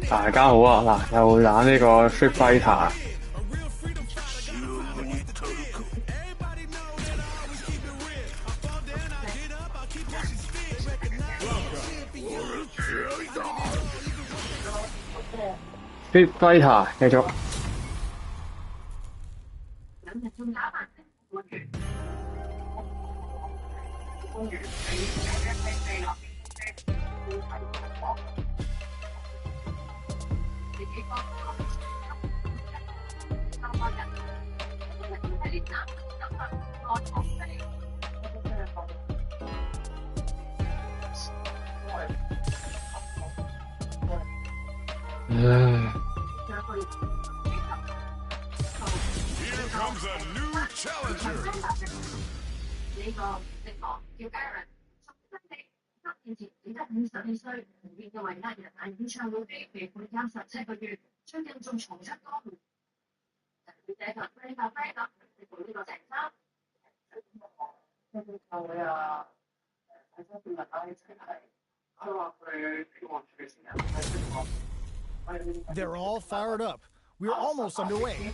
大家好啊！嗱，又玩呢個 Street Fighter。Street Fighter 繼續。Here comes a new challenger. 呢個直播叫 Aaron， 10年前只得52歲，唔變嘅維也人眼演唱會飛被判監17個月，最近仲重出江湖。佢這個 friend 你做呢個成衫。佢啊，睇咗段日眼即係，佢話佢希望佢成日喺中國。They're all fired up. We're almost underway.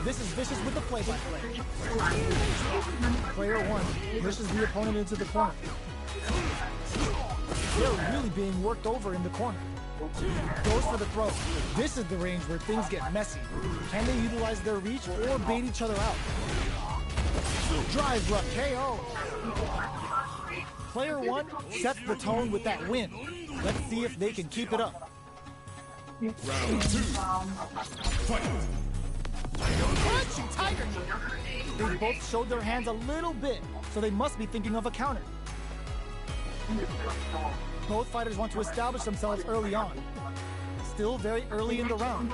This is Vicious with the flavor. Player 1 pushes the opponent into the corner. They're really being worked over in the corner. Goes for the throw. This is the range where things get messy. Can they utilize their reach or bait each other out? Drive rush KO. Player 1 sets the tone with that win. Let's see if they can keep it up. Round 2. Fight. Punching tiger. They both showed their hands a little bit, so they must be thinking of a counter. Both fighters want to establish themselves early on. Still very early in the round,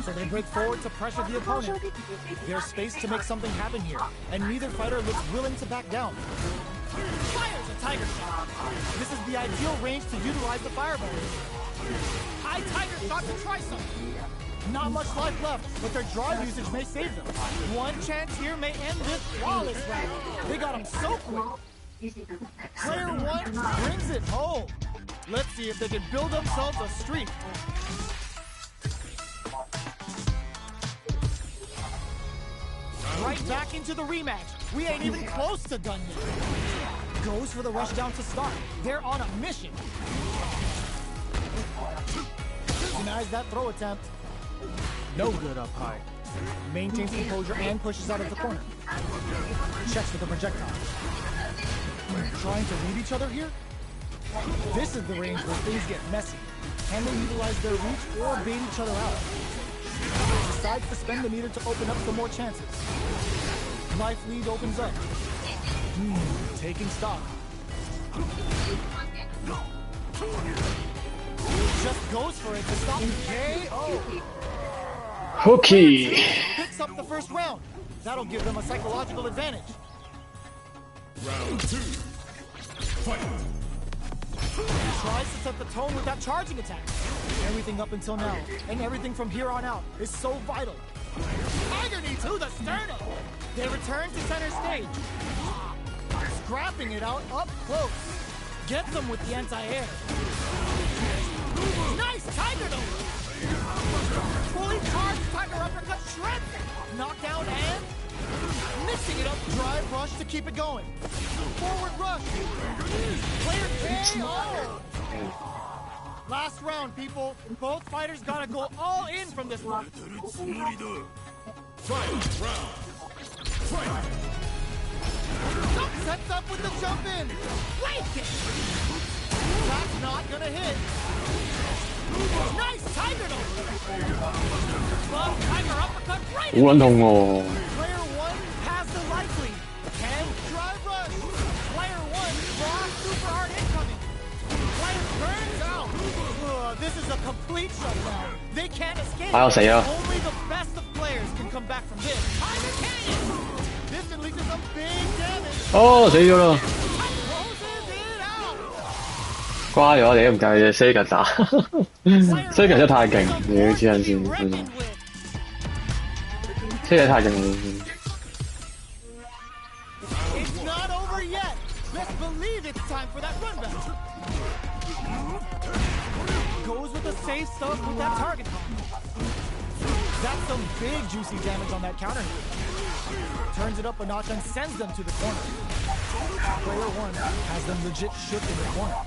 so they break forward to pressure the opponent. There's space to make something happen here, and neither fighter looks willing to back down. Fires a tiger shot. This is the ideal range to utilize the fireball. High tiger shot to try something. Not much life left, but their drive usage may save them. One chance here may end this flawless round. They got him so quick. Player 1 brings it home. Let's see if they can build themselves a streak. Right back into the rematch. We ain't even close to done yet. Goes for the rush down to start. They're on a mission. Denies that throw attempt. No good up high. Maintains composure and pushes out of the corner. Checks with the projectile. Trying to read each other here? This is the range where things get messy. Can they utilize their reach or bait each other out? Decides to spend the meter to open up some more chances. Life lead opens up. Taking stock. Just goes for it to stop KO. Hooky. Picks up the first round. That'll give them a psychological advantage. Round 2. Fight. Tries to set the tone with that charging attack. Everything up until now, and everything from here on out, is so vital. Tiger knee to the sternum. They return to center stage. Scrapping it out up close. Gets them with the anti-air. Nice tiger nose. Fully charged tiger uppercut shreds. Knockdown and mixing it up. Drive rush to keep it going. Forward rush. Player KO. Last round, people. Both fighters gotta go all in from this one. Fight round. Fight. Sets up with the jump in. Wait! That's not gonna hit. Nice tiger nose. Love tiger uppercut right in. Player 1 has the life lead. Can drive rush. complete shutdown. They can't escape. 我死啦！ Only the best of players can come back from this. This unleashes some big damage. 哦，死咗啦！ Closes it out. 瓜咗你都唔計隻 Sega 打 ，Sega 真係太勁，你要知陣先。Sega 太勁啦！ It's not over yet. Let's believe it's time for that run back. Goes with the safe stuff with that target. That's some big juicy damage on that counter hit. Turns it up a notch and sends them to the corner. Player one has them legit shook in the corner.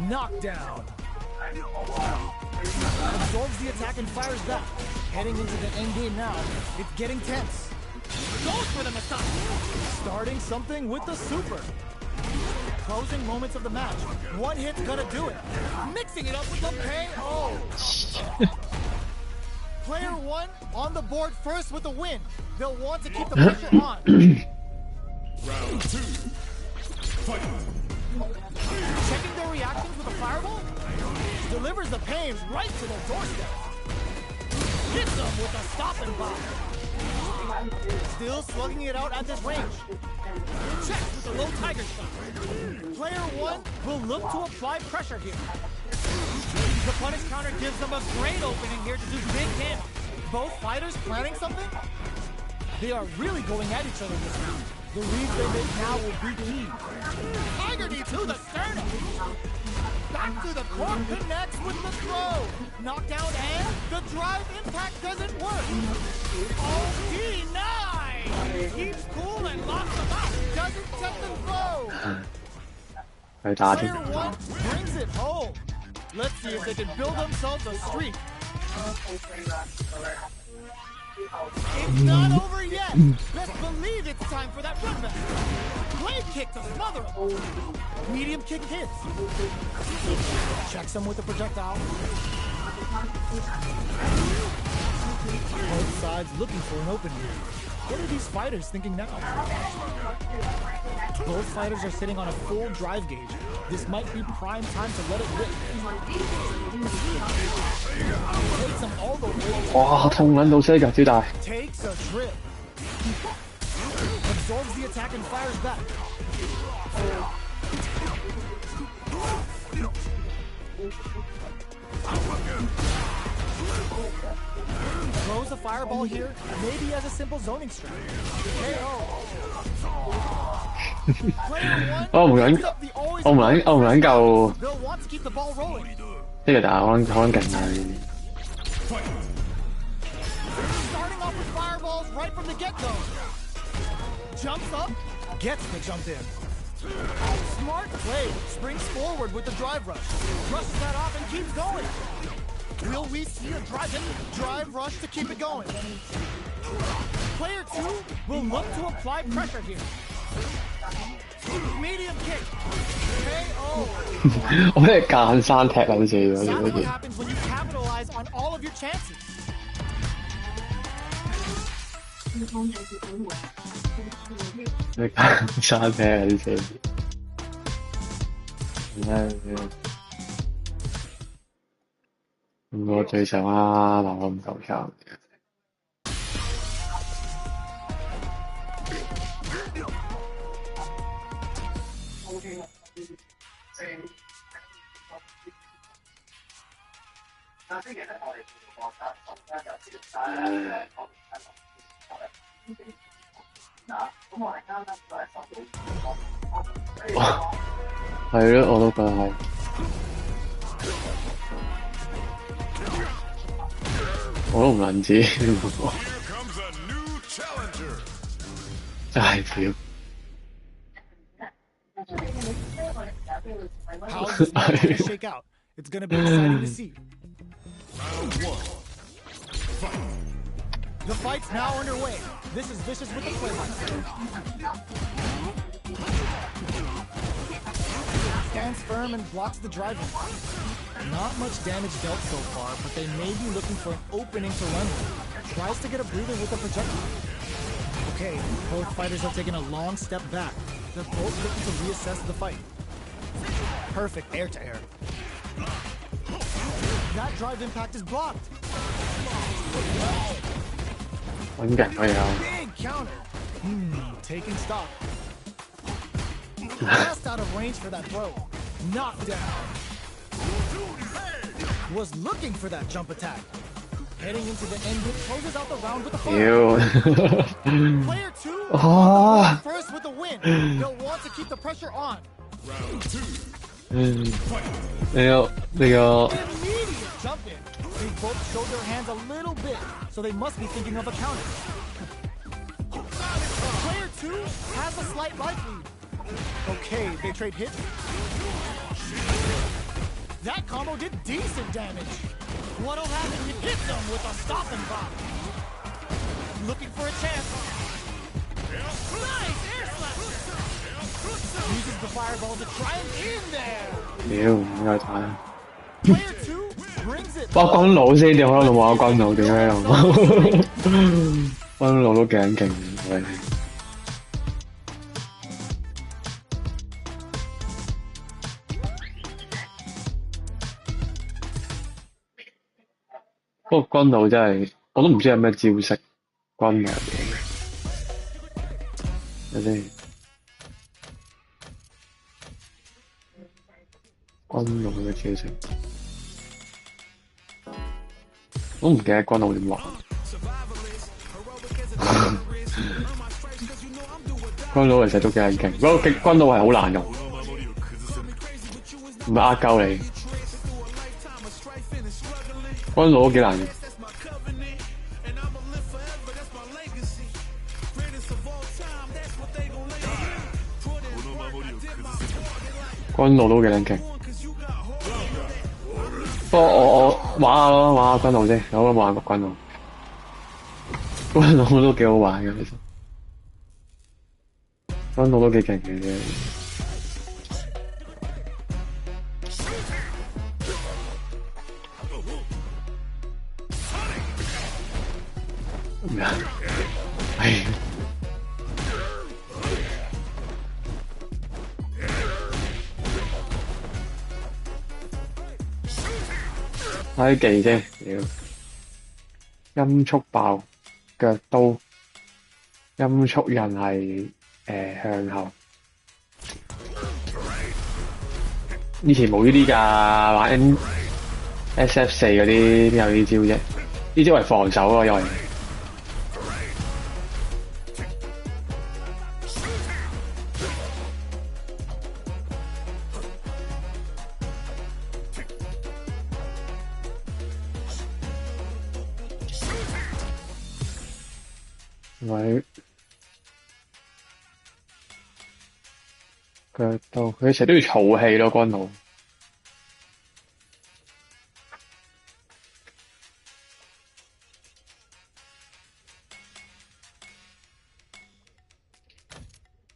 Knockdown. Absorbs the attack and fires back. Heading into the end game now. It's getting tense. Goes for the massage. Starting something with the super. Closing moments of the match. One hit's gonna do it. Mixing it up with the KO. Player one on the board first with a win. They'll want to keep the pressure on. Round 2. Fight. Checking their reactions with a fireball. Delivers the pains right to their doorstep. Hits them with a stop and block. Still slugging it out at this range. Checks with a low tiger shot. Player one will look to apply pressure here. The punish counter gives them a great opening here to do big damage. Both fighters planning something? They are really going at each other this round. The reads they make now will be key. Tiger knee to the sternum. Back to the core, connects with the throw. Knockdown and the drive impact doesn't work. Oh, D9! Keeps cool and locks them out. Doesn't set them throw. 去打添 Player one brings it home. Let's see if they can build themselves a streak. It's not over yet. Let's believe it's time for that run back. Blade kick to smother him. Medium kick hits. Checks him with the projectile. Both sides looking for an opening. What are these fighters thinking now? Both fighters are sitting on a full drive gauge. This might be prime time to let it rip. Takes them all the way. 哇，痛撚到 Sega 超大。 Takes a trip. Absorbs the attack and fires back. Throws a fireball here, maybe as a simple zoning strat. KO. Player one 我唔撚 picks up the always 我唔撚夠 They'll want to keep the ball rolling. Sega 打，可能勁啊！ Starting off with fireballs right from the get-go. Jumps up, gets the jump in. Smart play, springs forward with the drive rush. Brushes that off and keeps going. Will we see a drive rush to keep it going? Player two will look to apply pressure here. Medium kick. KO. 我俾你間山踢撚死喎！ That's 呢 what 啲 happens when you capitalize on all of your chances. 你間山踢撚死！我最想啦，但我唔夠抽。係咯，我都覺得係。我都唔撚知， Here comes a new challenger. 真係屌。 How's this match gonna shake out? It's gonna be exciting to see. Round 1. Fight. The fight's now underway. This is Vicious with the play. Stands firm and blocks the drive. Not much damage dealt so far, but they may be looking for an opening to run with. Tries to get a breather with the projectile. Okay, both fighters have taken a long step back. They're both looking to reassess the fight. Perfect air to air. That drive impact is blocked. 穩勁可以啊！ Big counter. Taking stock. Just out of range for that throw. Knockdown. Was looking for that jump attack. Heading into the end, it closes out the round with a fire. 妖 Player 2 啊！ first with a win. They'll want to keep the pressure on. Round 2. 呢個 Immediate jump in. They both showed their hands a little bit, so they must be thinking of a counter. Player 2 has a slight life lead. Okay, they trade hits. That combo did decent damage. What'll happen if you hit them with a stopping block? Looking for a chance. Nice air slash. Uses the fireball to try and in there. 屌唔該睇。 Player 2 brings it. 哇！軍佬先點可能話軍佬點解又？軍佬都幾撚勁嘅。不過軍佬真係我都唔知有咩招式，軍佬睇先。軍佬嘅招式，我唔記得軍佬點玩。軍佬其實都幾撚勁，不過軍佬係好難用，唔係呃鳩你。軍佬都幾難用。軍佬都幾撚勁。不過我玩下咯，玩下軍佬先，我都玩過軍佬。軍佬都幾好玩嘅，其實。軍佬都幾勁嘅啫。咩啊？係。睇技啫，屌！音速爆，腳刀，音速人係向後。以前冇呢啲㗎，玩 SF4嗰啲邊有呢招啫？呢招係防守咯，因為。佢腳刀，佢成日都要儲氣咯，軍佬。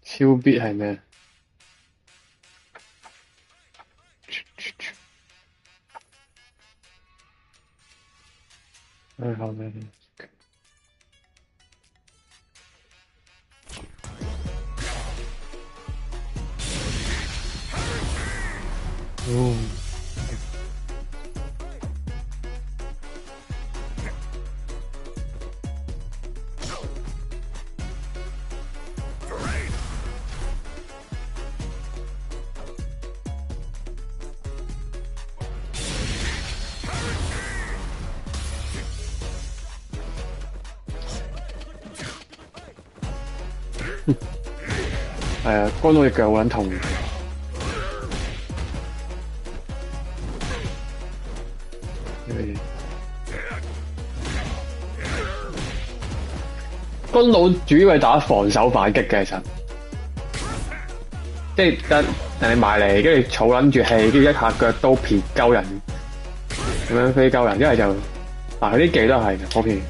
超必係咩？後面。係啊，乾到隻腳好撚痛。軍佬主要係打防守反擊嘅，其實即係得人哋埋嚟，跟住儲撚住氣，跟住一下腳刀撇鳩人，咁樣飛鳩人，一係就佢啲技都係嘅，普遍。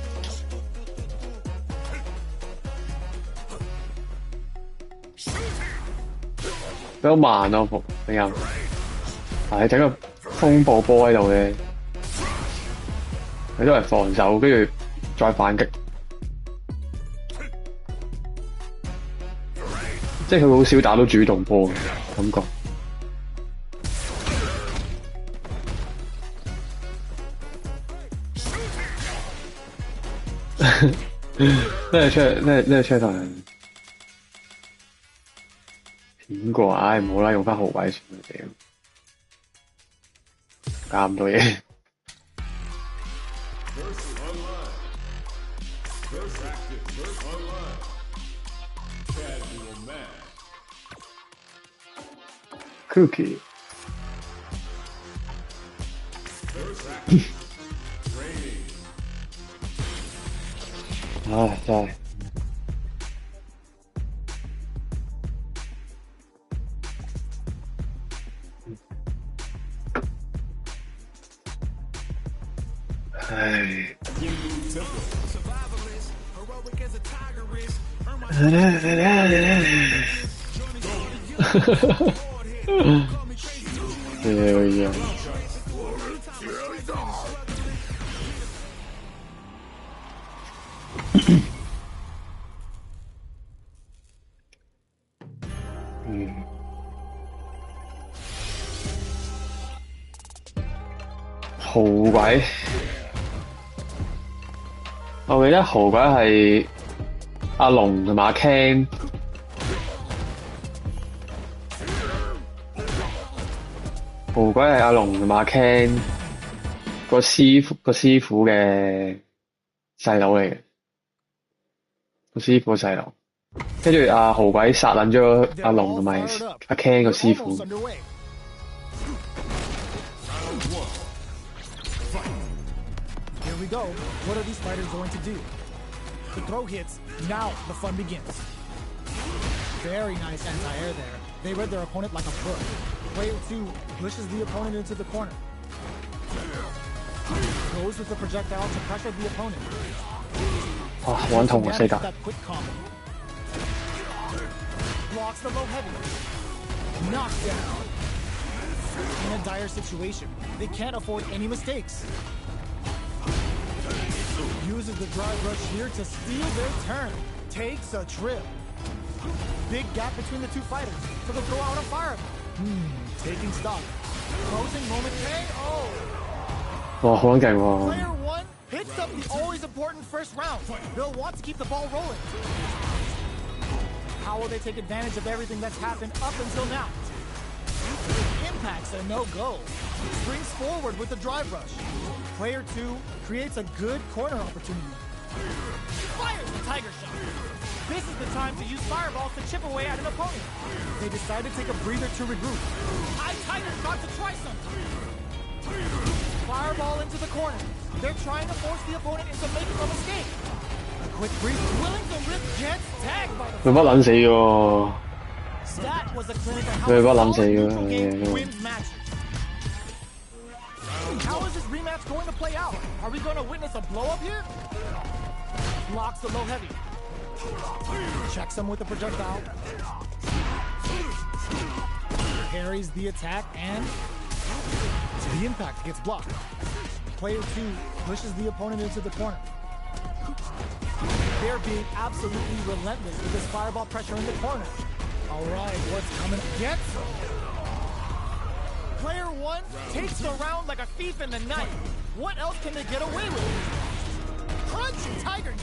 比較慢咯，比較。你整個風暴波喺度嘅，佢都係防守，跟住再反擊。即係佢好少打到主動波嘅感覺。呢個出頭人片過，唉唔好啦，用翻豪鬼算啦屌，搞咁多嘢。First online. First active. First online. Casual match. Cookie， First active. Training. 唉真係。唉。豪鬼，我記得豪鬼係阿龍同埋阿 Ken， 豪鬼係阿龍同埋阿 Ken 個師傅嘅細佬嚟嘅，個師傅嘅細佬，跟住阿豪鬼殺撚咗阿龍同埋阿 Ken 個師傅。Here we go. What are these fighters going to do? The throw hits. Now the fun begins. Very nice anti-air there. They read their opponent like a book. Player 2 pushes the opponent into the corner. Goes with the projectile to pressure the opponent. 哇，好撚痛啊！世界。 That quick combo. Blocks the low heavy. Knockdown. In a dire situation, they can't afford any mistakes. Uses the drive rush here to steal their turn. Takes a trip. Big gap between the two fighters, so they'll throw out a fireball. Taking stock. Closing moment KO. 哇，好撚勁喎！ Player 1 hits up the always important first round. They'll want to keep the ball rolling. How will they take advantage of everything that's happened up until now? Impact's a no-go. Springs forward with the drive rush. Player 2 creates a good corner opportunity. Fires the Tiger Shot. This is the time to use fireballs to chip away at an opponent. They decide to take a breather to regroup. High Tiger Shot to try something. Fireball into the corner. They're trying to force the opponent into making a mistake. A quick breather. Willing to rip gets tagged by the 佢不撚死嘅喎， Stat was a clinic on how 佢不撚死 solid 嘅 neutral game 喎。 wins matches. How is this rematch going to play out? Are we going to witness a blow-up here? Blocks the low heavy. Checks him with the projectile. Parries the attack and the impact gets blocked. Player 2 pushes the opponent into the corner. They're being absolutely relentless with this fireball pressure in the corner. All right, what's coming? Gets Player 1 takes the round like a thief in the night. What else can they get away with? Crunchy Tiger.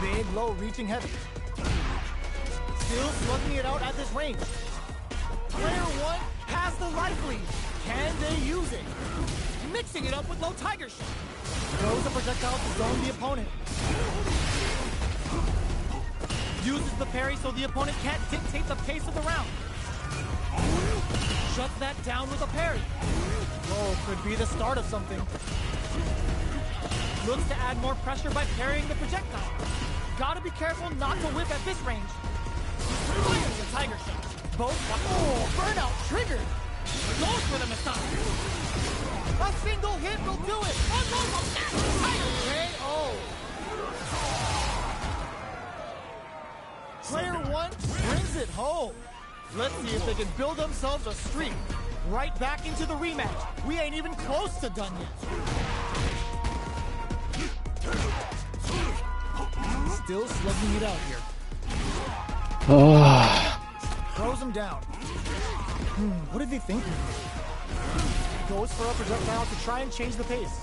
Big low reaching heavy. Still slugging it out at this range. Player 1 has the life lead. Can they use it? Mixing it up with low Tiger Shot. Throws the projectile to zone the opponent. Uses the parry so the opponent can't dictate the pace of the round. Shuts that down with a parry. Oh, could be the start of something. Looks to add more pressure by parrying the projectile. Gotta be careful not to whip at this range. Fires the Tiger Shot. Both. Oh, burnout triggered. Goes for the massage. A single hit will do it. KO. Player 1 brings it home. Let's see if they can build themselves a streak. Right back into the rematch. We ain't even close to done yet. Still slugging it out here. Throws him down. What did they think? Goes for a projectile to try and change the pace.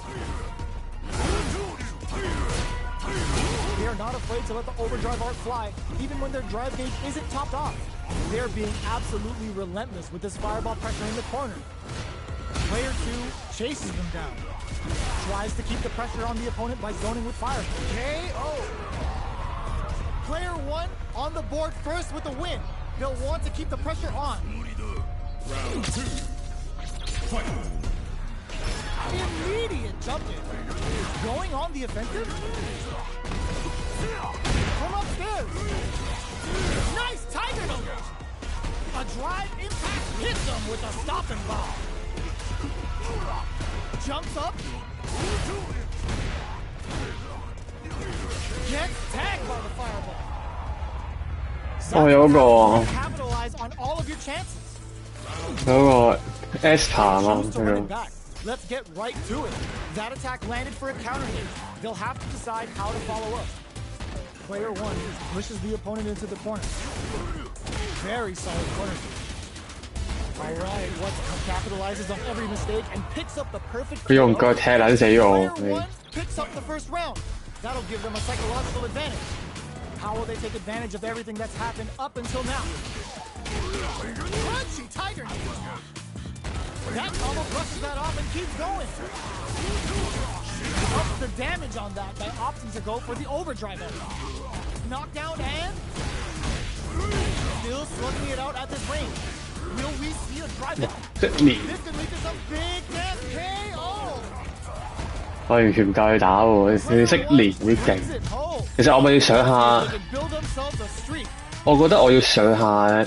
They're not afraid to let the overdrive arc fly, even when their drive gauge isn't topped off. They're being absolutely relentless with this fireball pressure in the corner. Player 2 chases them down. Tries to keep the pressure on the opponent by zoning with fire. KO! Player 1 on the board first with the win. They'll want to keep the pressure on. Round 2. Fight. Immediate jump in. Going on the offensive. From upstairs. Nice tiger number. A drive impact hits them with a stopping bomb. Jumps up. Gets tagged by the fireball. 哦，有個 Capitalize on all of your chances. 有個 Esther 啊嘛， Choose to 佢 run it 個 back. Let's get right to it. That attack landed for a counter hit. They'll have to decide how to follow up. Player 1 pushes the opponent into the corner. Very solid corner. Alright, what capitalizes on every mistake and picks up the perfect 佢用腳踢撚死我 Player 佢 1 picks up the first round. That'll give them a psychological advantage. How will they take advantage of everything that's happened up until now? Crunchy tiger knee. That combo brushes that off and keeps going. Ups the damage on that by opting to go for the overdrive element. Knockdown and still slugging it out at this range. Will we see a drive hit? 即連 This can lead to some big damn KO. 我完全唔夠佢打喎，佢識連啲勁。 Exit hole. 其實我咪要上下， They can build themselves a streak. 我覺得我要上下，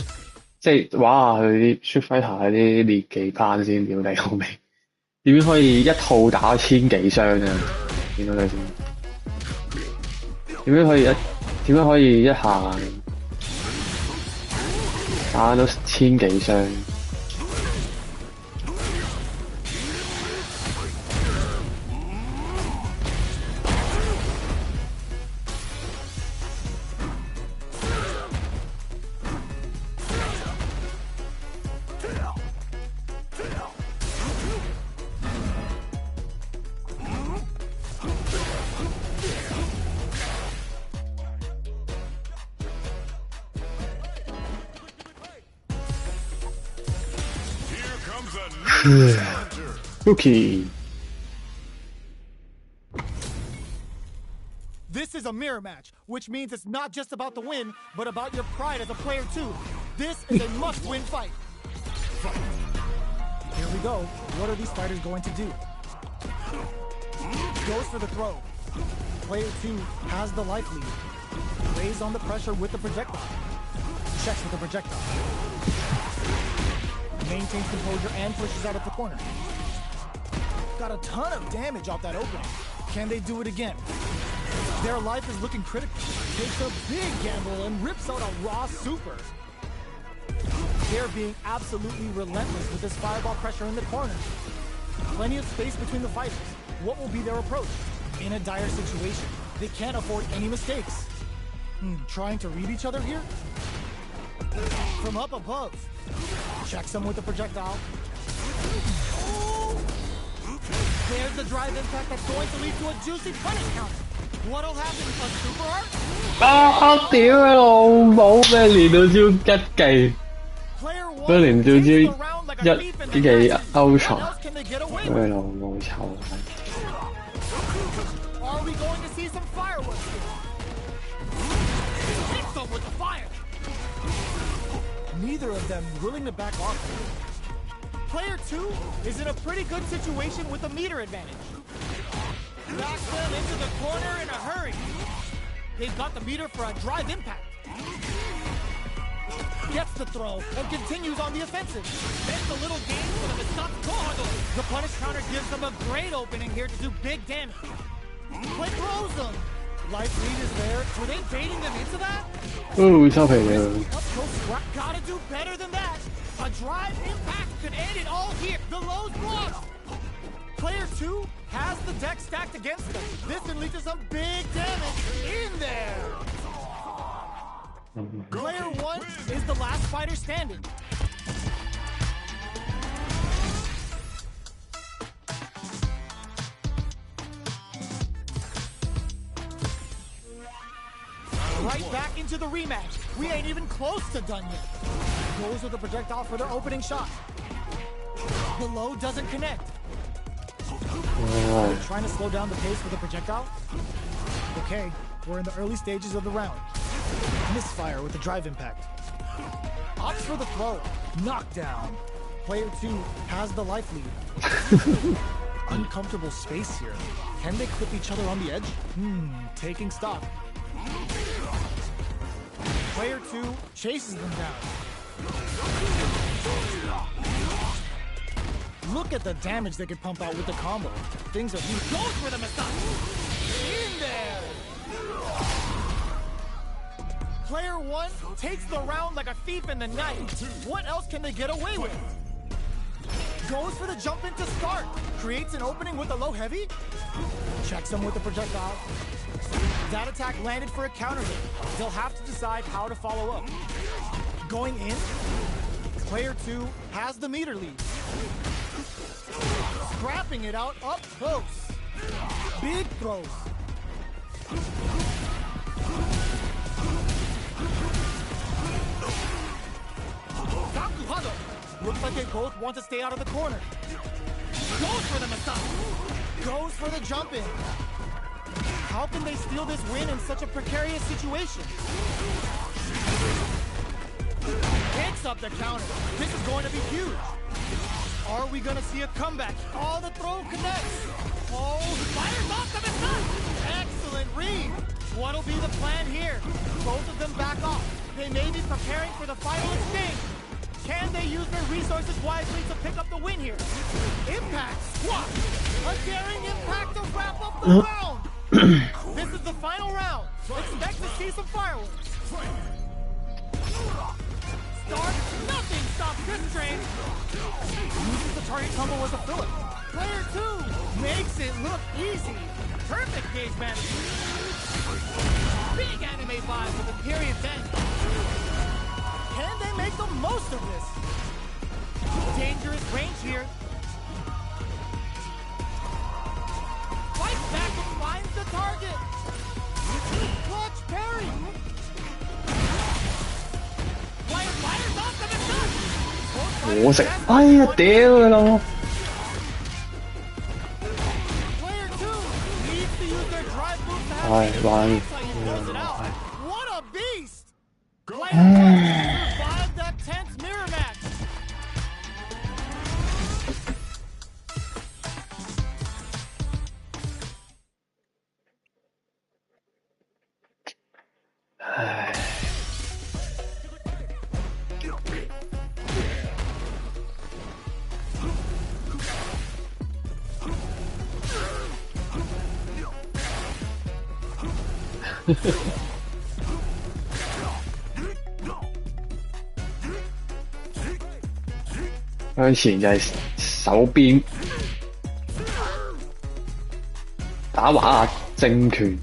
即係玩下佢啲 Street Fighter 嗰啲練技班先，屌你老味！點樣可以一套打千幾傷啊？見到佢先，點樣可以一下打到千幾傷？ Here comes a new challenger. Cookie， This is a mirror match, which means it's not just about the win, but about your pride as a player too. This is a must-win fight. Here we go. What are these fighters going to do? Goes for the throw. Player 2 has the life lead. Lays on the pressure with the projectile. Checks with the projectile. Maintains composure and pushes out of the corner. Got a ton of damage off that opening. Can they do it again? Their life is looking critical. Takes a big gamble and rips out a raw super. They're being absolutely relentless with this fireball pressure in the corner. Plenty of space between the fighters. What will be their approach? In a dire situation, they can't afford any mistakes. Trying to read each other here? From up above. Checks them with the projectile. Oh! There's the drive impact that's going to lead to a juicy punish counter. What'll happen? A super art? 啊！屌你老母咩連到招一技， Player 1 佢連到 takes the 招 round like a thief in the 一技 night. Ultra， What else can they get away 屌 with? 你老母臭閪！ Are we going to see some fireworks here? Hits them with the fire. Neither of them willing to back off. Player 2 is in a pretty good situation with a meter advantage. Knocks them into the corner in a hurry. They've got the meter for a drive impact. Gets the throw and continues on the offensive. Makes a little game so that it's not gone. The punish counter gives them a great opening here to do big damage. Play throws them. Life lead is there. Were they baiting them into that? 哦，收皮啊！ Up close, gotta do better than that. A drive impact could end it all here. The low's blocked. Player 2 has the deck stacked against them. This can lead to some big damage in there. Player 1 is the last fighter standing. Right back into the rematch. We ain't even close to done yet. Goes with the projectile for their opening shot. The low doesn't connect. Trying to slow down the pace with the projectile? Okay, we're in the early stages of the round. Misfire with the drive impact. Opts for the throw. Knockdown. Player 2 has the life lead. Uncomfortable space here. Can they clip each other on the edge? Taking stock. Player 2 chases them down. Look at the damage they could pump out with the combo. Things are huge. Goes for the massage. In there. Player 1 takes the round like a thief in the night. What else can they get away with? Goes for the jump in to start. Creates an opening with a low heavy. Checks him with the projectile. That attack landed for a counter hit. They'll have to decide how to follow up. Going in, player 2 has the meter lead. Scrapping it out up close. Big throws. Takuhado. Looks like they both want to stay out of the corner. Goes for the massage. Goes for the jump in. How can they steal this win in such a precarious situation? Picks up the counter. This is going to be huge. Are we going to see a comeback? Oh, the throw connects. Oh, fires off the massage. Excellent read. What'll be the plan here? Both of them back off. They may be preparing for the final exchange. Can they use their resources wisely to pick up the win here? Impact squat. A daring impact to wrap up the round. This is the final round. Expect to see some fireworks. Start. Nothing stops this train. Uses the target combo as a filler. Player 2 makes it look easy. Perfect gauge management. Big anime vibe with the period's end. Can they make the most of this? Dangerous range here. Fights back and finds the target. Clutch parry. Fires off the massage. 我食，哎呀屌佢老母！ Player 2 needs to use their drive move to have 唉，玩 close it out. What a beast! Player 1 survived that tense mirror match. Hãy 向前就係手邊打橫正拳，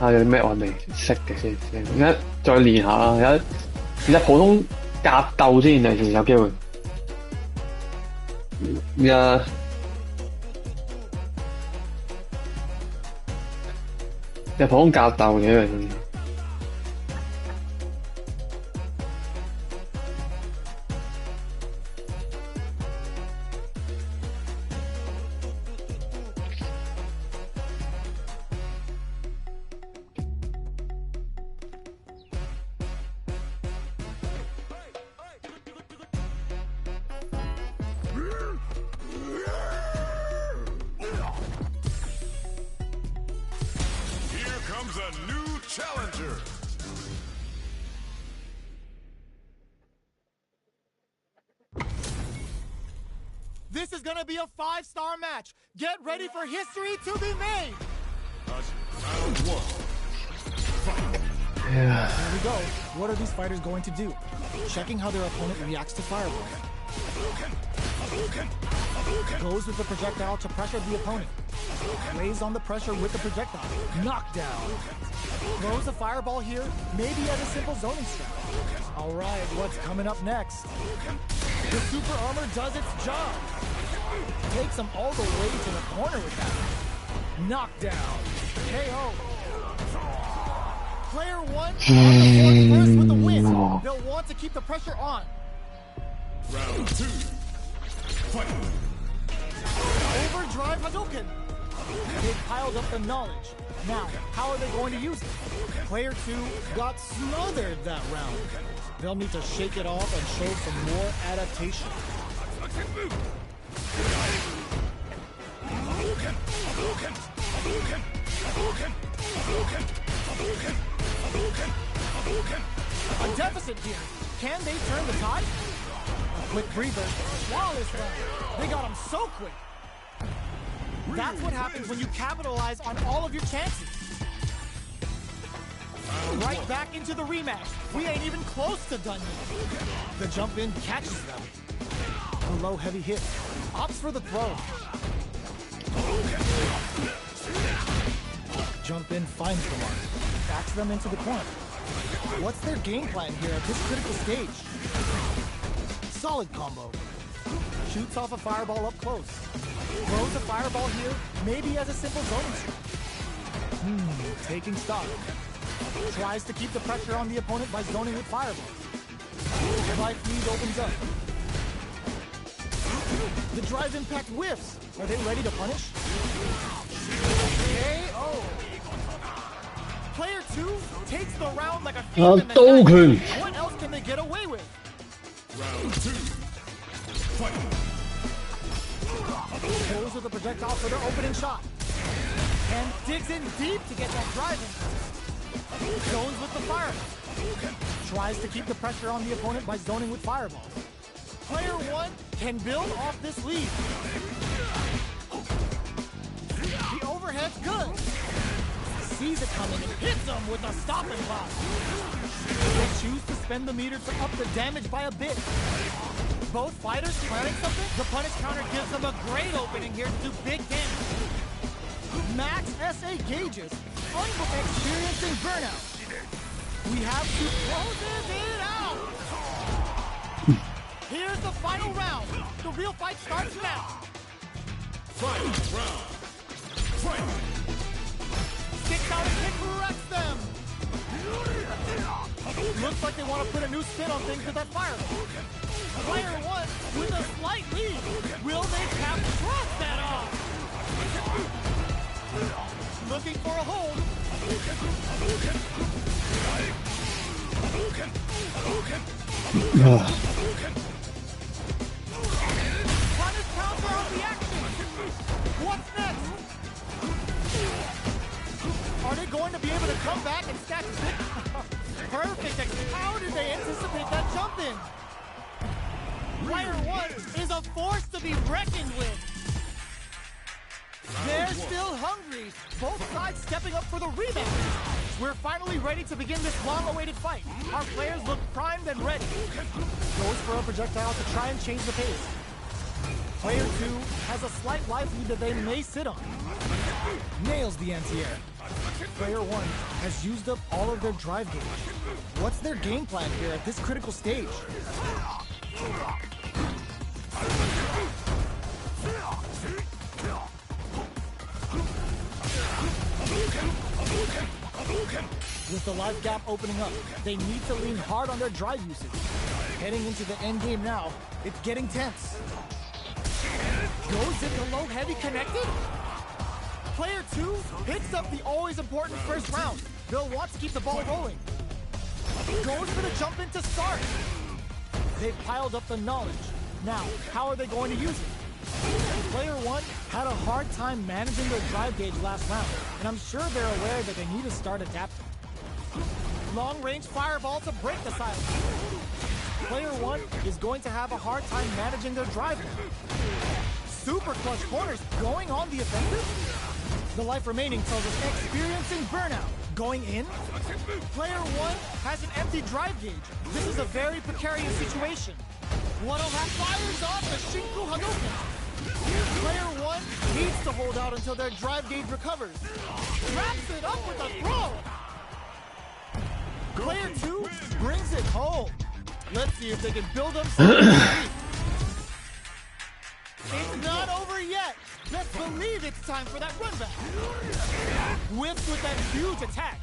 有啲咩我未識嘅先，而家再練下啦。而家普通格鬥先係其實有機會。而家普通格鬥嘅。This is gonna be a 5-star match. Get ready for history to be made. Yeah. Here we go. What are these fighters going to do? Checking how their opponent reacts to Fireball. Goes with the projectile to pressure the opponent. Lays on the pressure with the projectile. Knockdown. Throws a fireball here, maybe as a simple zoning strat. All right, what's coming up next? The super armor does its job. Takes him all the way to the corner with that. Knockdown. KO. Player 1 on the board first with the win. They'll want to keep the pressure on. Round 2. Fight. Overdrive Hadouken. They've piled up the knowledge. Now, how are they going to use it? Player 2 got smothered that round. They'll need to shake it off and show some more adaptation. A deficit here. Can they turn the tide? A quick breather. Flawless round. They got him so quick. That's what happens when you capitalize on all of your chances. Right back into the rematch. We ain't even close to done yet. The jump in catches them. The low heavy hit. Opts for the throw. Jump in finds the mark. Backs them into the corner. What's their game plan here at this critical stage? Solid combo. Shoots off a fireball up close. Throws a fireball here, maybe as a simple zoning strat. Taking stock. Tries to keep the pressure on the opponent by zoning with fireballs. Life lead opens up. The drive impact whiffs. Are they ready to punish? KO. Player 2 takes the round like a thief in the night. What else can they get away with? Round 2. Fight. Goes with the projectile for their opening shot. And digs in deep to get that drive in. Zones with the fireball. Tries to keep the pressure on the opponent by zoning with fireballs. Player 1 can build off this lead. The overhead's good. Sees it coming and hits them with a stopping block. They choose to spend the meter to up the damage by a bit. Both fighters planning something? The punish counter gives them a great opening here to do big damage. Max SA gauges, experiencing burnout. We have to close it out. Here's the final round. The real fight starts now. Fight round. Fight. Kicks out and kick wrecks them. Looks like they want to put a new spin on things with that fireball. Player 1 with a slight lead. Will they cap cross that off? Looking for a hold. Punish counter on the action. What's next? Are they going to be able to come back and stack six? Perfect. How did they anticipate that jump in? Player 1 is a force to be reckoned with. They're still hungry. Both sides stepping up for the rematch. We're finally ready to begin this long-awaited fight. Our players look primed and ready. Goes for a projectile to try and change the pace. Player 2 has a slight life lead that they may sit on. Nails the anti-air. Player 1 has used up all of their drive gauge. What's their game plan here at this critical stage? With the life gap opening up, they need to lean hard on their drive usage. Heading into the end game now, it's getting tense. Goes into low heavy connected? Player 2 hits up the always important first round. They'll want to keep the ball rolling. Goes for the jump in to start. They've piled up the knowledge. Now, how are they going to use it? Player 1 had a hard time managing their drive gauge last round, and I'm sure they're aware that they need to start adapting. Long-range fireball to break the silence. Player 1 is going to have a hard time managing their drive now. Super clutch corners going on the offensive. The life remaining tells us experiencing burnout. Going in. Player 1 has an empty drive gauge. This is a very precarious situation. 105 fires off the Shinku Hadouken. Player 1 needs to hold out until their drive gauge recovers. Wraps it up with a throw. Player 2 brings it home. Let's see if they can build themselves a lead. It's not over yet. Let's believe it's time for that run back. Whips with that huge attack.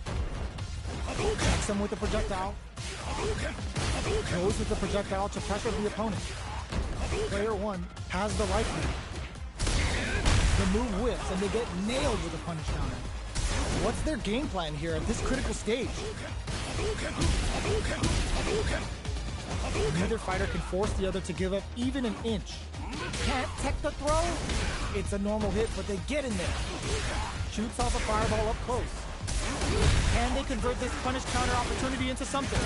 Attacks him with the projectile. Goes with the projectile to pressure the opponent. Player 1 has the life lead. The move whips and they get nailed with a punish counter. What's their game plan here at this critical stage? Neither fighter can force the other to give up even an inch. Can't tech the throw? It's a normal hit, but they get in there. Shoots off a fireball up close. Can they convert this punish counter opportunity into something?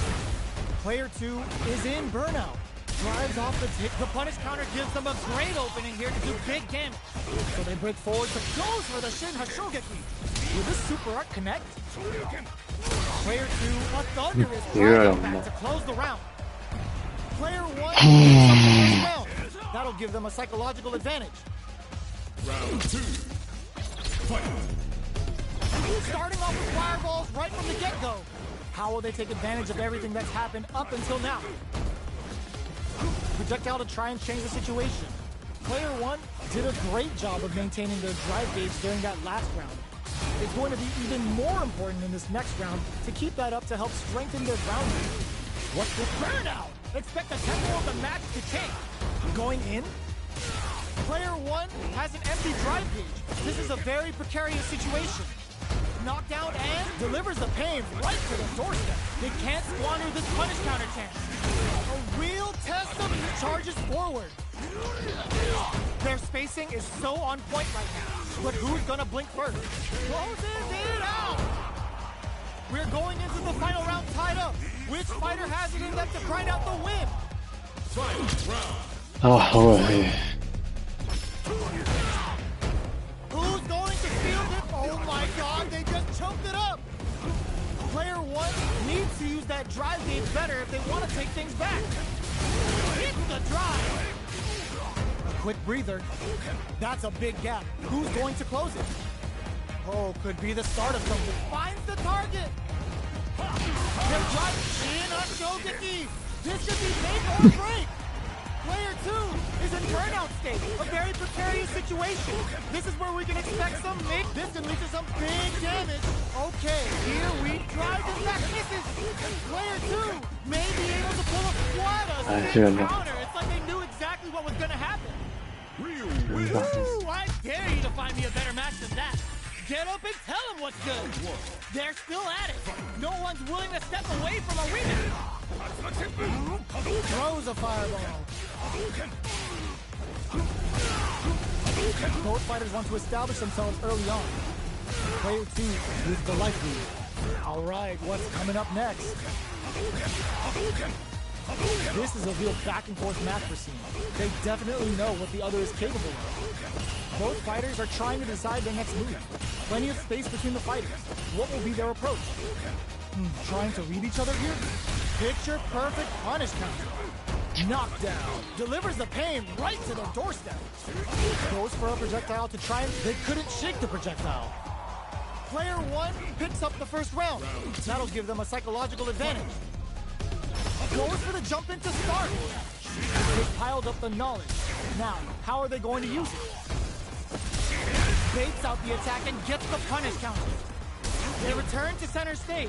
Player 2 is in burnout. Drives off the tick. The punish counter gives them a great opening here to do big damage. So they break forward to goes for the Shin Hashogeki. Will this super art connect? Player 2, a thunderous back to close the round. Player 1 picks up the first round. That'll give them a psychological advantage. Round 2. Fight. Starting off with fireballs right from the get-go. How will they take advantage of everything that's happened up until now? Projectile to try and change the situation. Player 1 did a great job of maintaining their drive gauge during that last round. It's going to be even more important in this next round to keep that up to help strengthen their ground game. What's this burnout? Expect the tempo of the match to change. Going in? Player 1 has an empty drive gauge. This is a very precarious situation. Knockdown and delivers the pain right to the doorstep. They can't squander this punish counter chance. A real test of charges forward. Their spacing is so on point right now. But who's gonna blink first? Closes it out! We're going into the final round tied up. Which fighter has it in them to grind out the win? Final round. 啊，好惡氣！ Who's going to field it? Oh my god, they just choked it up! Player 1 needs to use that drive gauge better if they want to take things back. Hits the drive! A quick breather. That's a big gap. Who's going to close it? Oh, could be the start of something. Finds the target! Their drive Shin Hashogeki! This could be make or break! Player 2 is in burnout state, a very precarious situation. This is where we can expect some this can lead to some big damage. Okay, here we drive this back, misses. Player 2 may be able to pull a quad a big counter. It's like they knew exactly what was going to happen. Real Ooh, I dare you to find me a better match than that. Get up and tell them what's good. They're still at it. No one's willing to step away from a rematch. Throws a fireball. Both fighters want to establish themselves early on. Player 2 with the life lead. All right, what's coming up next? This is a real back and forth match we're seeing. They definitely know what the other is capable of. Both fighters are trying to decide their next move. Plenty of space between the fighters. What will be their approach? Trying to read each other here? Picture perfect punish counter. Knockdown. Delivers the pain right to their doorstep. Goes for a projectile to try and... They couldn't shake the projectile. Player 1 picks up the first round. That'll give them a psychological advantage. Goes for the jump in to start. They've piled up the knowledge. Now, how are they going to use it? Baits out the attack and gets the punish counter. They return to center stage.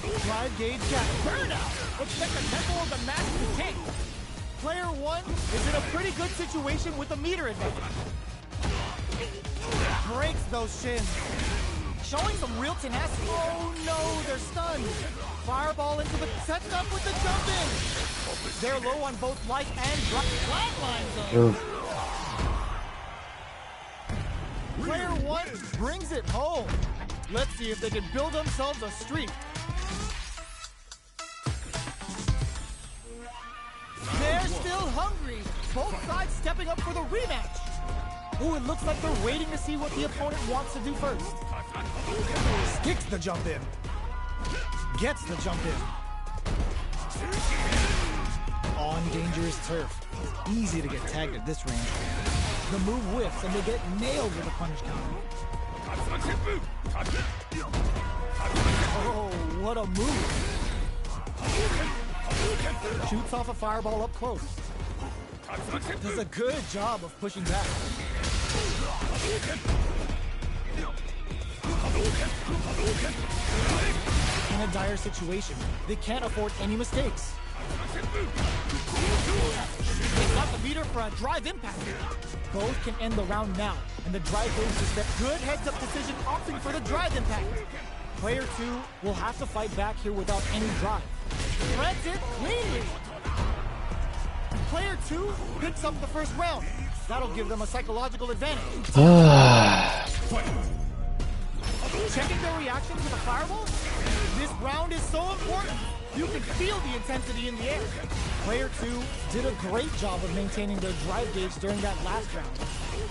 Drive gauge gap. Burnout! Expect the tempo of the match to change. Player 1 is in a pretty good situation with a meter advantage. Breaks those shins. Showing some real tenacity. Oh no, they're stunned. Fireball into the sets up with the jump in. They're low on both life and drop. Flatlines them. Player 1 brings it home. Let's see if they can build themselves a streak. They're still hungry. Both sides stepping up for the rematch. Ooh, it looks like they're waiting to see what the opponent wants to do first. Kicks the jump in. Gets the jump in. On dangerous turf. Easy to get tagged at this range. The move whiffs and they get nailed with a punish counter. Oh, what a move. Shoots off a fireball up close. Does a good job of pushing back. In a dire situation, they can't afford any mistakes. They got the meter for a drive impact. Both can end the round now, and the drive goes to step. Good heads-up decision opting for the drive impact. Player 2 will have to fight back here without any drive. Threads it cleanly. Player 2 picks up the first round. That'll give them a psychological advantage. Checking their reaction to the fireball? This round is so important. You can feel the intensity in the air. Player 2 did a great job of maintaining their drive gauge during that last round.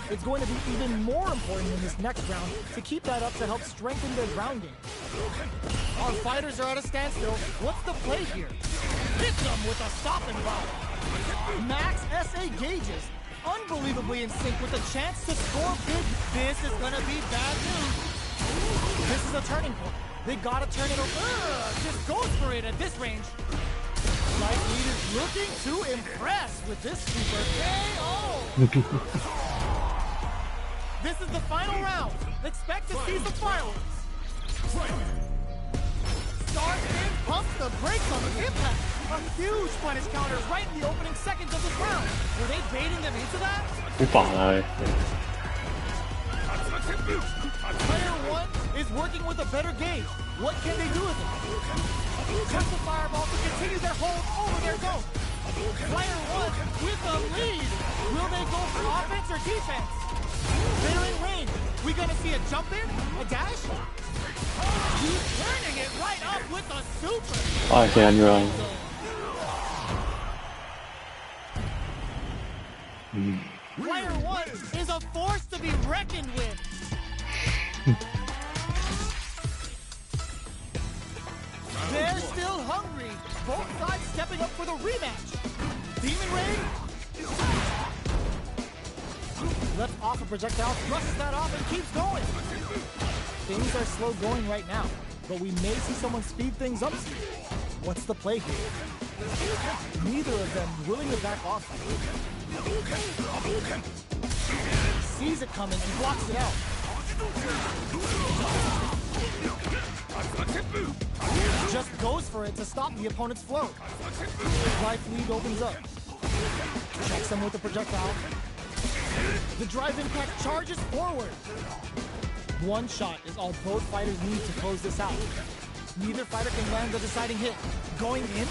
It's going to be even more important in this next round to keep that up to help strengthen their ground game. Our fighters are at a standstill. What's the play here? Hit them with a stop and go. Max SA gauges. Unbelievably in sync with a chance to score big. This is going to be bad news. This is a turning point. They gotta turn it over. Just goes for it at this range. Light Lead is looking to impress with this super KO. This is the final round. Expect to see some fireworks. Starts in, pumps the brakes on the impact. A huge punish counter right in the opening seconds of this round. Were they baiting them into that? Player 1 is working with a better gauge. What can they do with it? Just the fireball to continue their hold over their zone. Player 1 with the lead. Will they go for offense or defense? They're in range. We gonna see a jump in? A dash? He's turning it right up with a super. Player 1 is a force to be reckoned with. They're still hungry. Both sides stepping up for the rematch. Demon Ray left off a projectile, thrusts that off and keeps going. Things are slow going right now, but we may see someone speed things up. What's the play here? Neither of them willing to back off. Sees it coming and blocks it out. Just goes for it to stop the opponent's flow. Life lead opens up. Checks him with the projectile. The drive impact charges forward. One shot is all both fighters need to close this out. Neither fighter can land the deciding hit. Going in,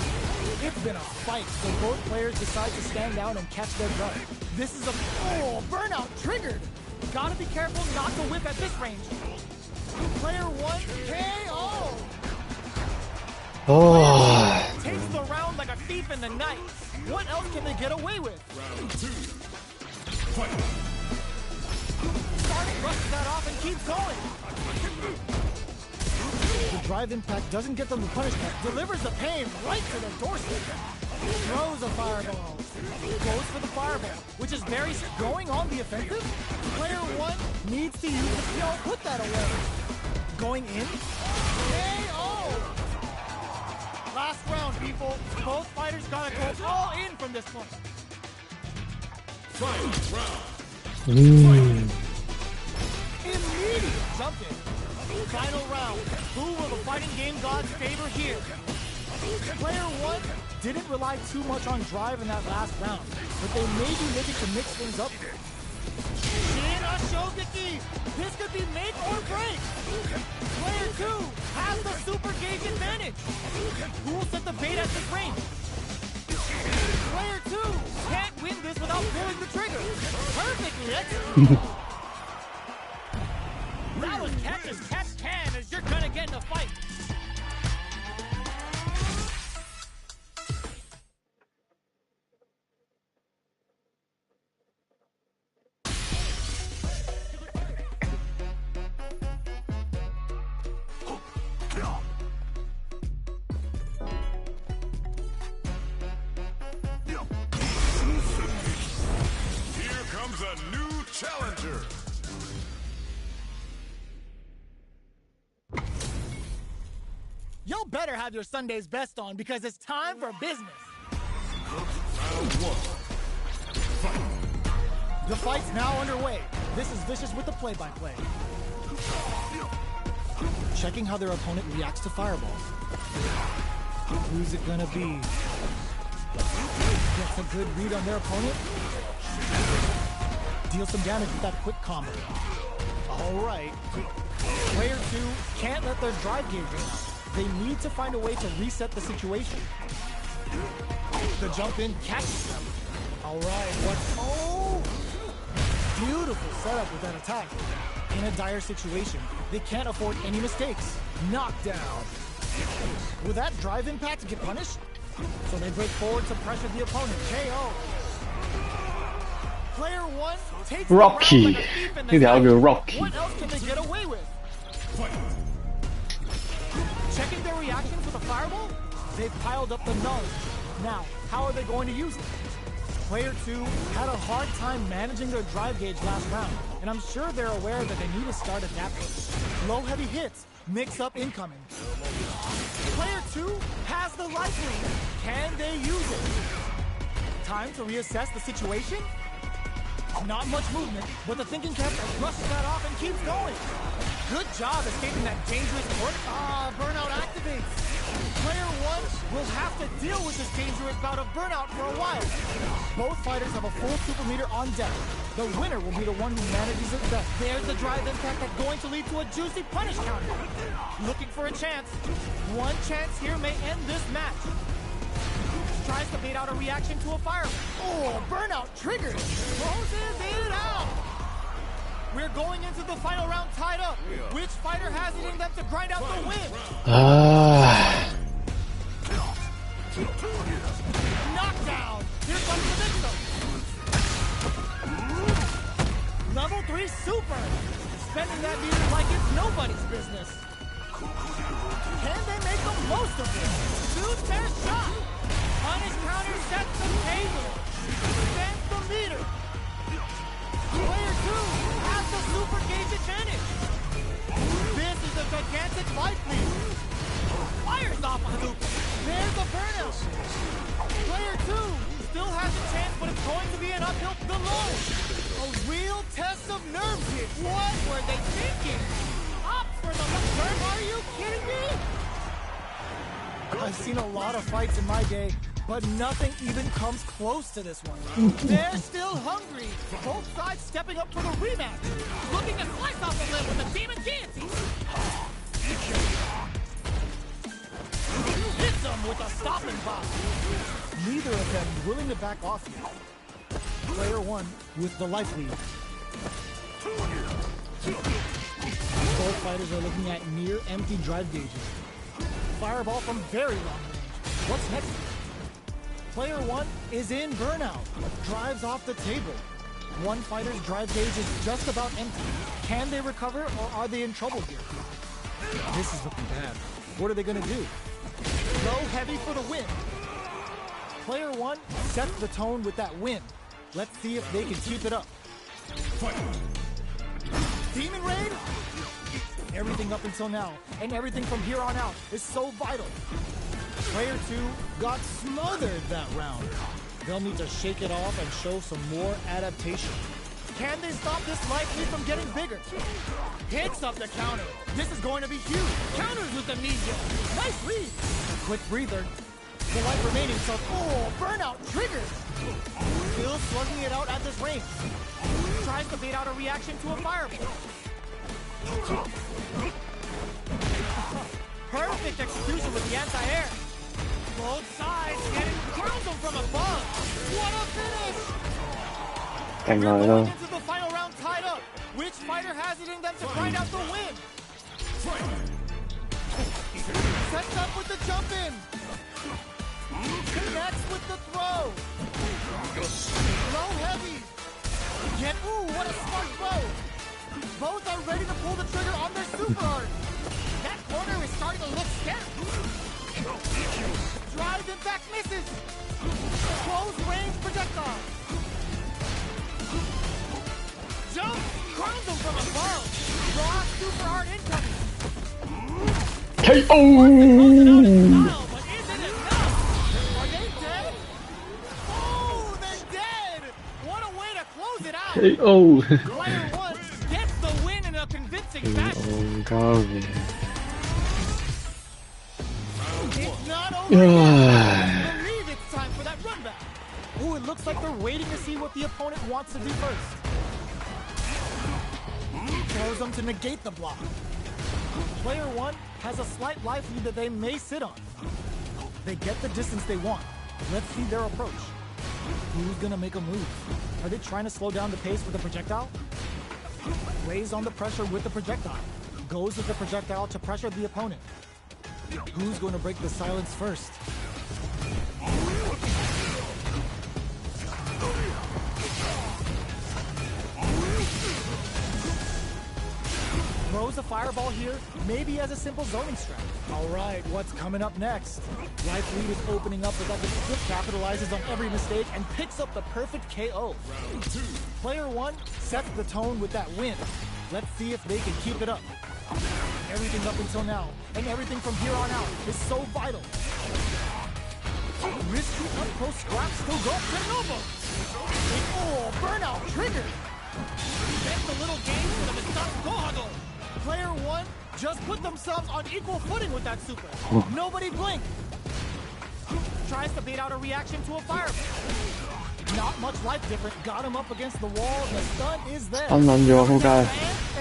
it's been a fight, so both players decide to stand down and catch their breath. This is a burnout triggered. Gotta be careful not to whip at this range. Player 1 KO. Takes the round like a thief in the night. What else can they get away with? Round 2. Fight. Starting brushes that off and keeps going. The drive impact doesn't get them the punishment. Delivers the pain right to the doorstep. Throws a fireball. Goes for the fireball, which is very going on the offensive. Player 1 needs to use the PO. Put that away. Going in. KO. Last round, people. Both fighters gotta go all in from this point. Final round. Immediate jump in. Final round. Who will the fighting game gods favor here? Player 1 didn't rely too much on drive in that last round, but they may be looking to mix things up. Shin Ashogeki! This could be make or break! Player 2 has the super gauge advantage! Who will set the bait at this range? Player 2 can't win this without pulling the trigger! Perfectly executed! That was catch as catch can as you're gonna get in a fight! Here comes a new challenger. Y'all better have your Sunday's best on because it's time for business. Round one. The fight's now underway. This is Vicious with the play-by-play. Checking how their opponent reacts to fireballs. Who's it gonna be? Gets a good read on their opponent. Deal some damage with that quick combo. All right. Player 2 can't let their drive gauge run out. They need to find a way to reset the situation. The jump in catches them. All right, oh! Beautiful setup with that attack. In a dire situation, they can't afford any mistakes. Knockdown. Will that drive impact get punished? So they break forward to pressure the opponent. KO. Player 1 takes Rocky. the round like a thief in the This guy night. will Rocky. What else can they get away with? Checking their reactions with a fireball? They've piled up the knowledge. Now, how are they going to use it? Player 2 had a hard time managing their drive gauge last round, and I'm sure they're aware that they need to start adapting. Low heavy hits, mix up incoming. Player 2 has the life lead. Can they use it? Time to reassess the situation? Not much movement, but the thinking cap brushes that off and keeps going. Good job escaping that dangerous port. Burnout activates. Player 1 will have to deal with this dangerous bout of burnout for a while. Both fighters have a full super meter on deck. The winner will be the one who manages it best. There's the drive impact that's going to lead to a juicy punish counter. Looking for a chance. One chance here may end this match. Tries to bait out a reaction to a fire. Oh, burnout triggered. Closes it out. We're going into the final round tied up. Which fighter has it in them to grind out the win? Knockdown. Here comes the victim. Level 3 super. Spending that meter like it's nobody's business. Can they make the most of it? Shoots their shot. Punish counter sets the table. Sends the meter. Player 2 has the super gauge advantage. This is a gigantic life lead. Fires off a loop. There's the burnout. Player 2 still has a chance, but it's going to be an uphill below. A real test of nerve hit. What were they thinking? Up for the turn? Are you kidding me? I've seen a lot of fights in my day, but nothing even comes close to this one. They're still hungry. Both sides stepping up for the rematch. Looking to slice off the lip with a demon guillotine. Hits them with a stopping block. Neither of them willing to back off yet. Player 1 with the life lead. Both fighters are looking at near empty drive gauges. Fireball from very long range. What's next? Player 1 is in burnout. Drives off the table. One fighter's drive gauge is just about empty. Can they recover or are they in trouble here? This is looking bad. What are they going to do? Go heavy for the win. Player 1 sets the tone with that win. Let's see if they can keep it up. Demon Raid? Everything up until now, and everything from here on out is so vital. Player 2 got smothered that round. They'll need to shake it off and show some more adaptation. Can they stop this life lead from getting bigger? Hits up the counter. This is going to be huge. Counters with amnesia. Nice lead. Quick breather. The life remaining, so burnout triggered. Still slugging it out at this range. Tries to bait out a reaction to a fireball. Perfect execution with the anti-air. Both sides getting ground them from above. What a finish! We're going into the final round tied up. Which fighter has it in them to grind out the win? Sets up with the jump in. Connects with the throw. Low heavy. Yet, what a smart throw. Both are ready to pull the trigger on their super art. That corner is starting to look scary. Drive impact misses. Close range projectile. burns him from above. Raw super hard incoming. KO! Style, but isn't enough? Are they dead? Oh, they're dead! What a way to close it out! KO! Player 1 gets the win in a convincing fashion. KO 가게. It's not over yet. I believe it's time for that run back. Oh, it looks like they're waiting to see what the opponent wants to do first. Throws them to negate the block. Player 1 has a slight life lead that they may sit on. They get the distance they want. Let's see their approach. Who's gonna make a move? Are they trying to slow down the pace with the projectile? Lays on the pressure with the projectile. Goes with the projectile to pressure the opponent. Who's going to break the silence first? Throws a fireball here, maybe as a simple zoning strat. All right, what's coming up next? Life lead is opening up as the Swift capitalizes on every mistake and picks up the perfect KO. Player 1 sets the tone with that win. Let's see if they can keep it up. Everything up until now, and everything from here on out is so vital. Risky up-close scrap still go to Nova. Oh, burnout triggered. That's the little game with a Mistop Gohago. Player 1 just put themselves on equal footing with that super. Nobody blinked. Tries to bait out a reaction to a fireball. Not much life different. Got him up against the wall. The stun is there.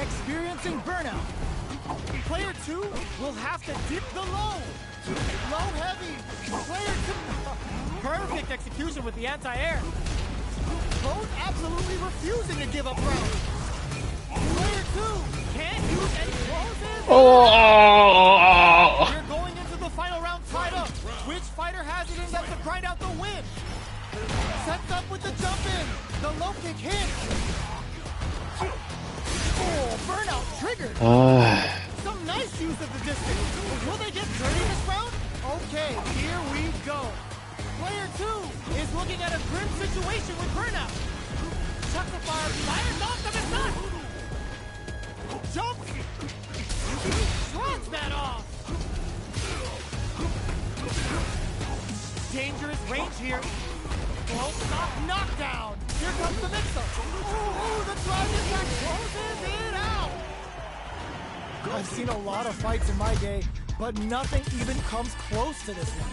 Experiencing burnout. Player 2 will have to dip the low. Low heavy. Player 2. Perfect execution with the anti-air. Both absolutely refusing to give up ground. Player 2 can't use any closes. Oh! You're going into the final round tied up. Which fighter has it in them to grind out the win? Sets up with the jump in. The low kick hits. Oh, burnout triggered. Some nice use of the distance. Will they get dirty this round? Okay, here we go. Player 2 is looking at a grim situation with burnout. Chucks the fire, fires off the sun. Jumps. Shrugs that off. Dangerous range here. Won't stop knockdown. Here comes the mix-up. Ooh, the dragon attack closes it out. I've seen a lot of fights in my day, but nothing even comes close to this one.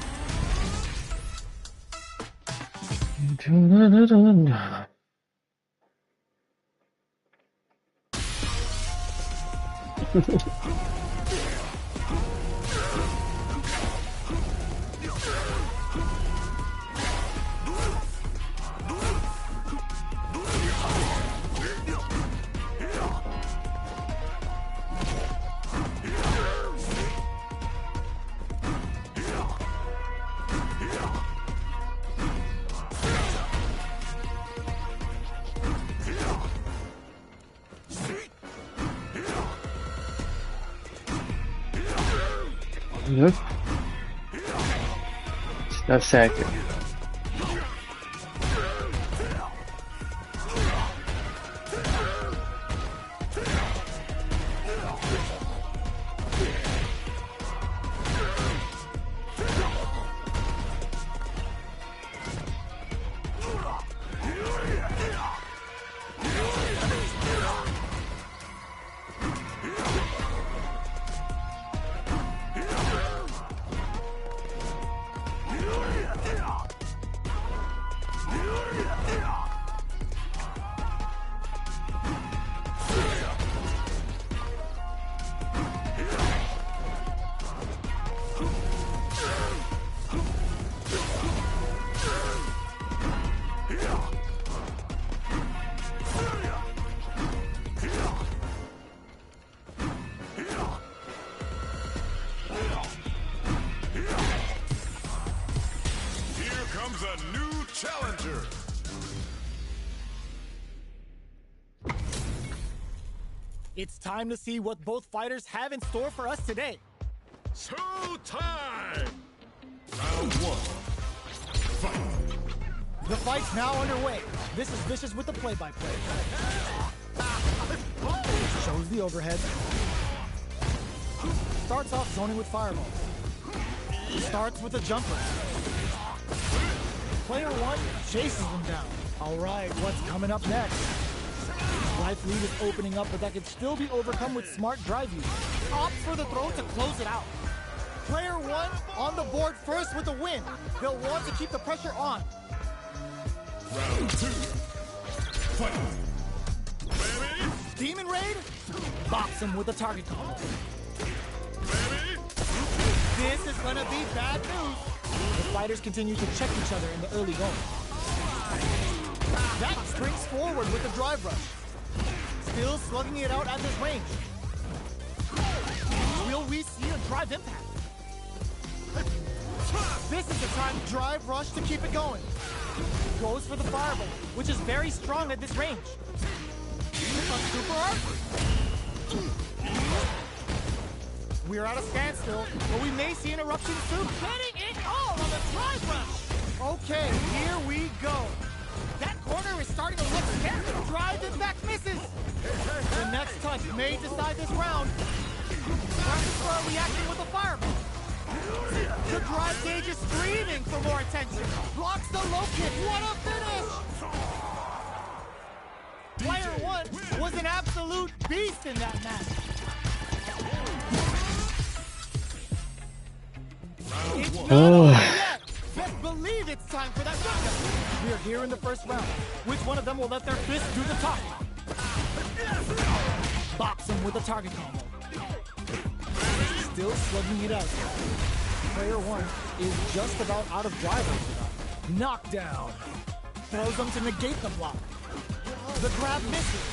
Look. That's second. A new challenger. It's time to see what both fighters have in store for us today. Showtime! Round 1. Fight! The fight's now underway. This is Vicious with the play-by-play. Shows the overhead. Starts off zoning with fireballs. Starts with a jumper. Player 1 chases him down. All right, what's coming up next? Life lead is opening up, but that can still be overcome with smart drive use. Opts for the throw to close it out. Player 1 on the board first with the win. They'll want to keep the pressure on. Round 2. Fight. Ready? Demon Raid? Box him with a target combo. Ready? This is gonna be bad news. The fighters continue to check each other in the early going. That springs forward with the drive rush. Still slugging it out at this range. Will we see a drive impact? This is the time drive rush to keep it going. Goes for the fireball, which is very strong at this range. A super art. We're at a standstill, but we may see an eruption soon. Getting it all on the drive rush. Okay, here we go. That corner is starting to look scary. Drive impact misses. The next touch may decide this round. Practice reacting with a fireball. The drive gauge is screaming for more attention. Blocks the low kick. What a finish! Player 1 was an absolute beast in that match. It's not over yet. Best believe it's time for that round. We're here in the first round. Which one of them will let their fist do the talk? Box him with a target combo. Still slugging it out. Player 1 is just about out of drivers. Knockdown. Throws them to negate the block. The grab misses.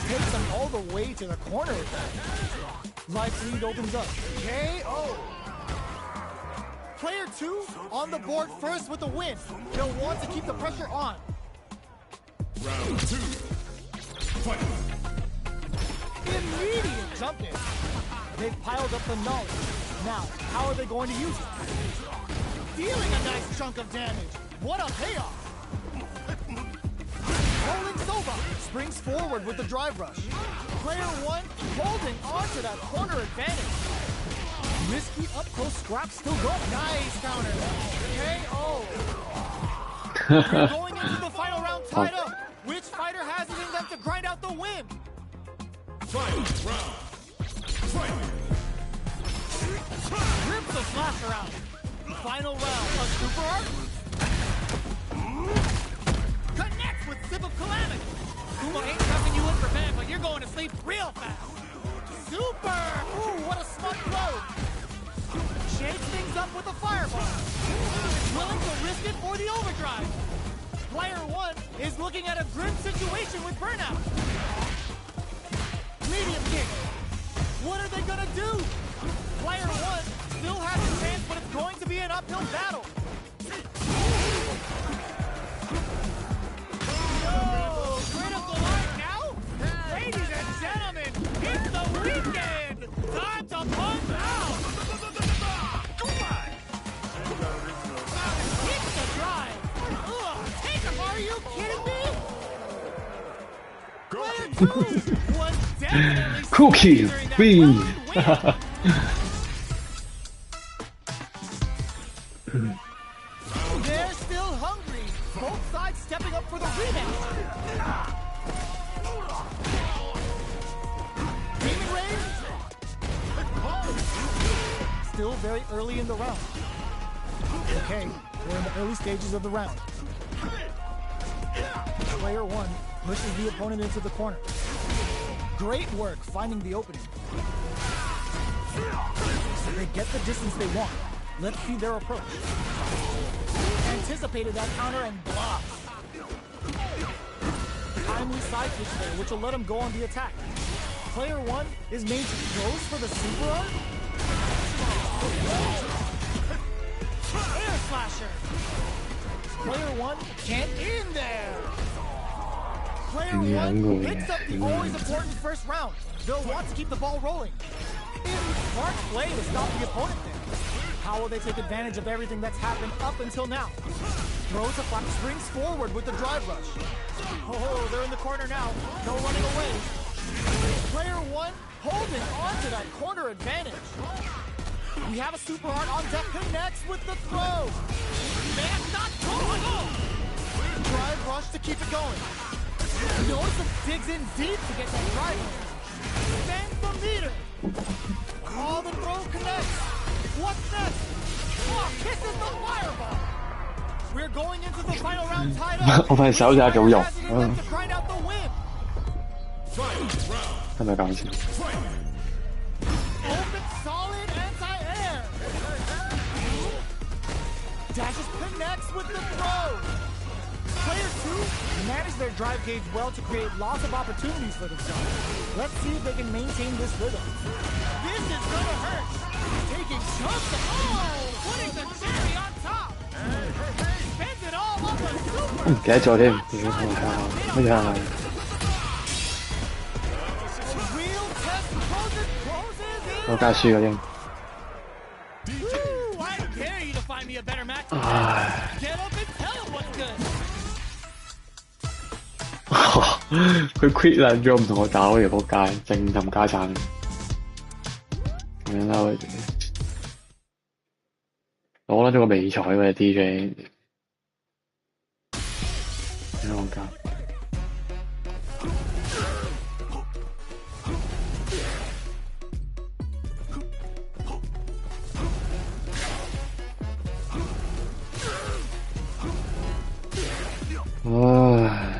Takes them all the way to the corner. Life lead opens up. KO. Player 2 on the board first with the win. They'll want to keep the pressure on. Round 2. Fight. Immediate jump in. They've piled up the knowledge. Now, how are they going to use it? Dealing a nice chunk of damage. What a payoff. Rolling Sova springs forward with the drive rush. Player 1 holding onto that corner advantage. Risky up-close scrap still going. Nice counter. KO. We're going into the final round tied up. Which fighter has it in them to grind out the win? Final round. Fight. Rips the slash around. Final round. A super art. Connects with Sip of Calamity. Kuma ain't tucking you in for bed, but you're going to sleep real fast. Super! Ooh, what a smart blow. Shakes things up with a fireball. Willing to risk it for the overdrive. Player 1 is looking at a grim situation with burnout. Medium kick. What are they gonna do? Player 1 still has a chance, but it's going to be an uphill battle. No! Critical art now? Ladies and gentlemen, it's the weekend! Time to punch out! Hit the drive! Ugh, take him, are you kidding me? Player 2 was definitely Cookie during that win. round win. They're still hungry. Both sides stepping up for the rematch. Demon Raid? Still very early in the round. Okay, we're in the early stages of the round. Player 1 pushes the opponent into the corner. Great work finding the opening. They get the distance they want. Let's see their approach. Anticipated that counter and blocks. Timely side switch there, which will let him go on the attack. Player 1 is made to goes for the super art. Air slasher. Player 1 can't in there. Player 1 picks up the always important first round. They'll want to keep the ball rolling. Smart play to stop the opponent there. How will they take advantage of everything that's happened up until now? Throws a flat, springs forward with the drive rush. Oh, they're in the corner now. No running away. Player one holding on to that corner advantage. We have a super art on deck, connects with the throw. Man, not going. Drive rush to keep it going. Notice digs in deep to get that drive. Spends the meter. Oh, the throw connects. What's next? Oh, kisses the fireball. We're going into the final round tied up. 我發現手就係咁用， To grind out the win. 係咪搞笑？ Open solid anti-air. Dashes connects with the throw. Player two managed their drive gauge well to create lots of opportunities for themselves. Let's see if they can maintain this rhythm. This is gonna hurt. Taking chunks of putting the cherry on top. Spends it all on the super. 唔記得咗添，乜嘢啊？ Real test closes in. 我梗係輸咗添。 Ooh, I dare you to find me a better match. 唉， Get up and tell him what's good. 佢 quit 啦，咗唔同我打嗰條仆街，正冚家產。咁樣嬲佢哋，攞甩咗個美彩喎 DJ， 睇我教。唉。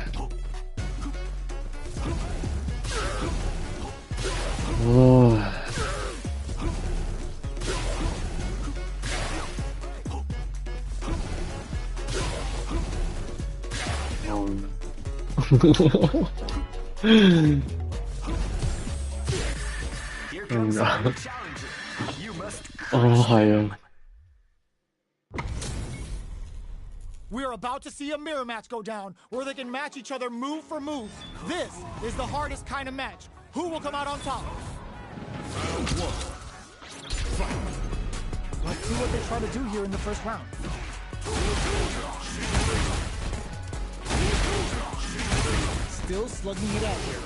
We're about to see a mirror match go down, where they can match each other move for move. This is the hardest kind of match. Who will come out on top? Let's see what they try to do here in the first round. Still slugging it out here.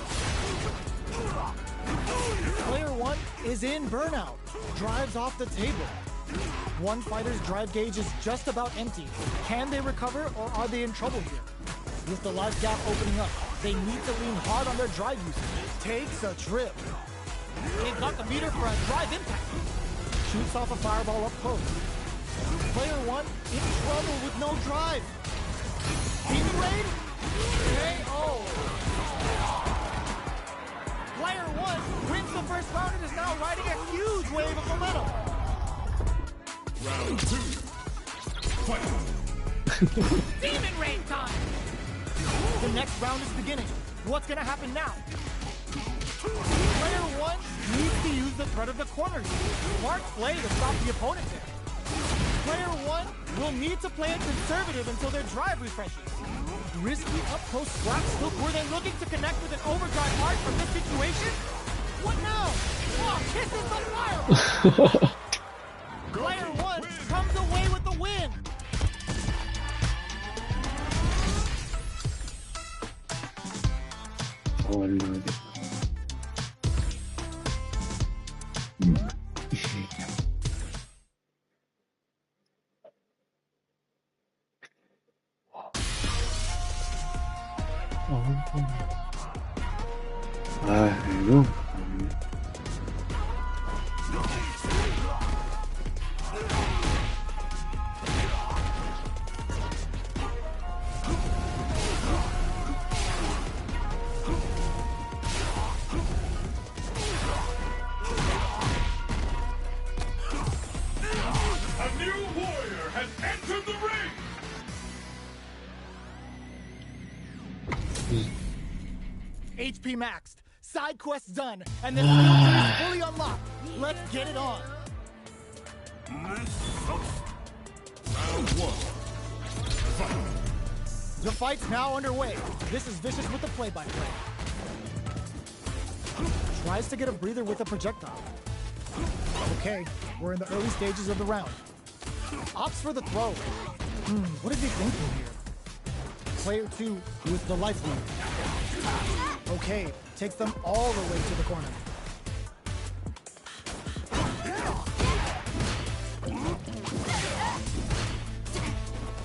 Player one is in burnout. Drives off the table. One fighter's drive gauge is just about empty. Can they recover, or are they in trouble here? With the life gap opening up, they need to lean hard on their drive usage. Takes a trip. They've got the meter for a drive impact. Shoots off a fireball up close. Player one in trouble with no drive. Demon Raid? KO. Player one wins the first round and is now riding a huge wave of momentum. Round two. Fight. Demon Raid time. The next round is beginning. What's gonna happen now? Player one needs to use the threat of the corner here. Smart play to stop the opponent there. Player one will need to play it conservative until their drive refreshes. Risky up-close scraps. Look, were they looking to connect with an overdrive hard from this situation? What now? Oh, kisses the fire! Player one comes away with the win. Oh no. HP maxed, side quests done, and the skill tree is fully unlocked. Let's get it on. Round one. Fight. The fight's now underway. This is Vicious with the play-by-play. Tries to get a breather with a projectile. Okay, we're in the early stages of the round. Opts for the throw. What is he thinking here? Player 2 with the life lead. Okay, takes them all the way to the corner.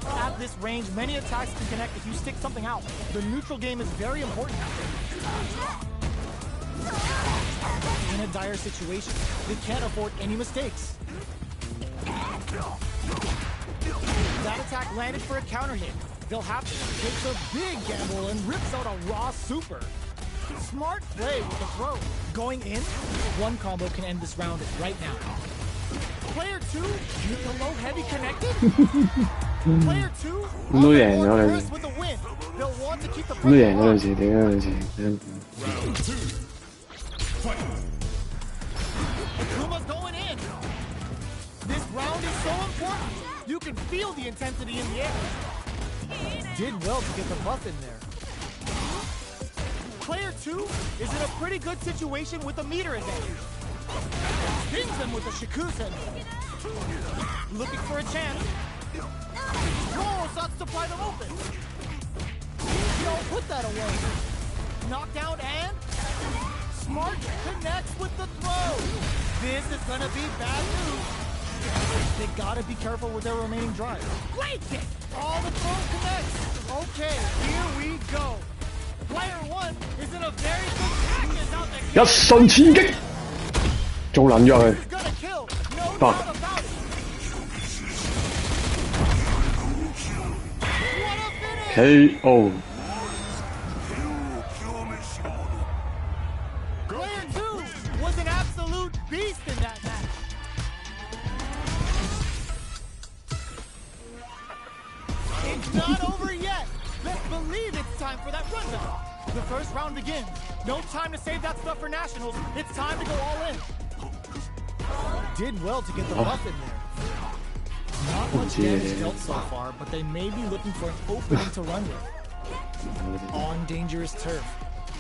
At this range, many attacks can connect if you stick something out. The neutral game is very important. In a dire situation, they can't afford any mistakes. That attack landed for a counter hit. They'll have to take a big gamble and rips out a raw super. Smart play with the throw. Going in, one combo can end this round right now. Player 2 with the low heavy connected. Player 2 on the board first with a win. They'll want to keep the pressure on. Akuma's going in. This round is so important. You can feel the intensity in the air. Did well to get the buff in there. Player 2 is in a pretty good situation with the meter advantage. Stings him with the Shikusen. Looking for a chance. Roll starts to pry them open. Don't put that away. Knockdown and Smart connects with the throw. This is gonna be bad news. They gotta be careful with their remaining drive. Great kick! All the throw connects. Okay, here we go. Player 1 is in a very good practice out there. 一瞬千擊，仲撚咗佢。 He's gonna kill. No Fuck. doubt about it. What a finish! KO。 Player 2 was an absolute beast in that match. It's not over yet. Let's believe it's time for that rundown. The first round begins. No time to save that stuff for nationals. It's time to go all in. Did well to get the buff in there. Not much damage dealt so far, but they may be looking for an opening to run with. On dangerous turf.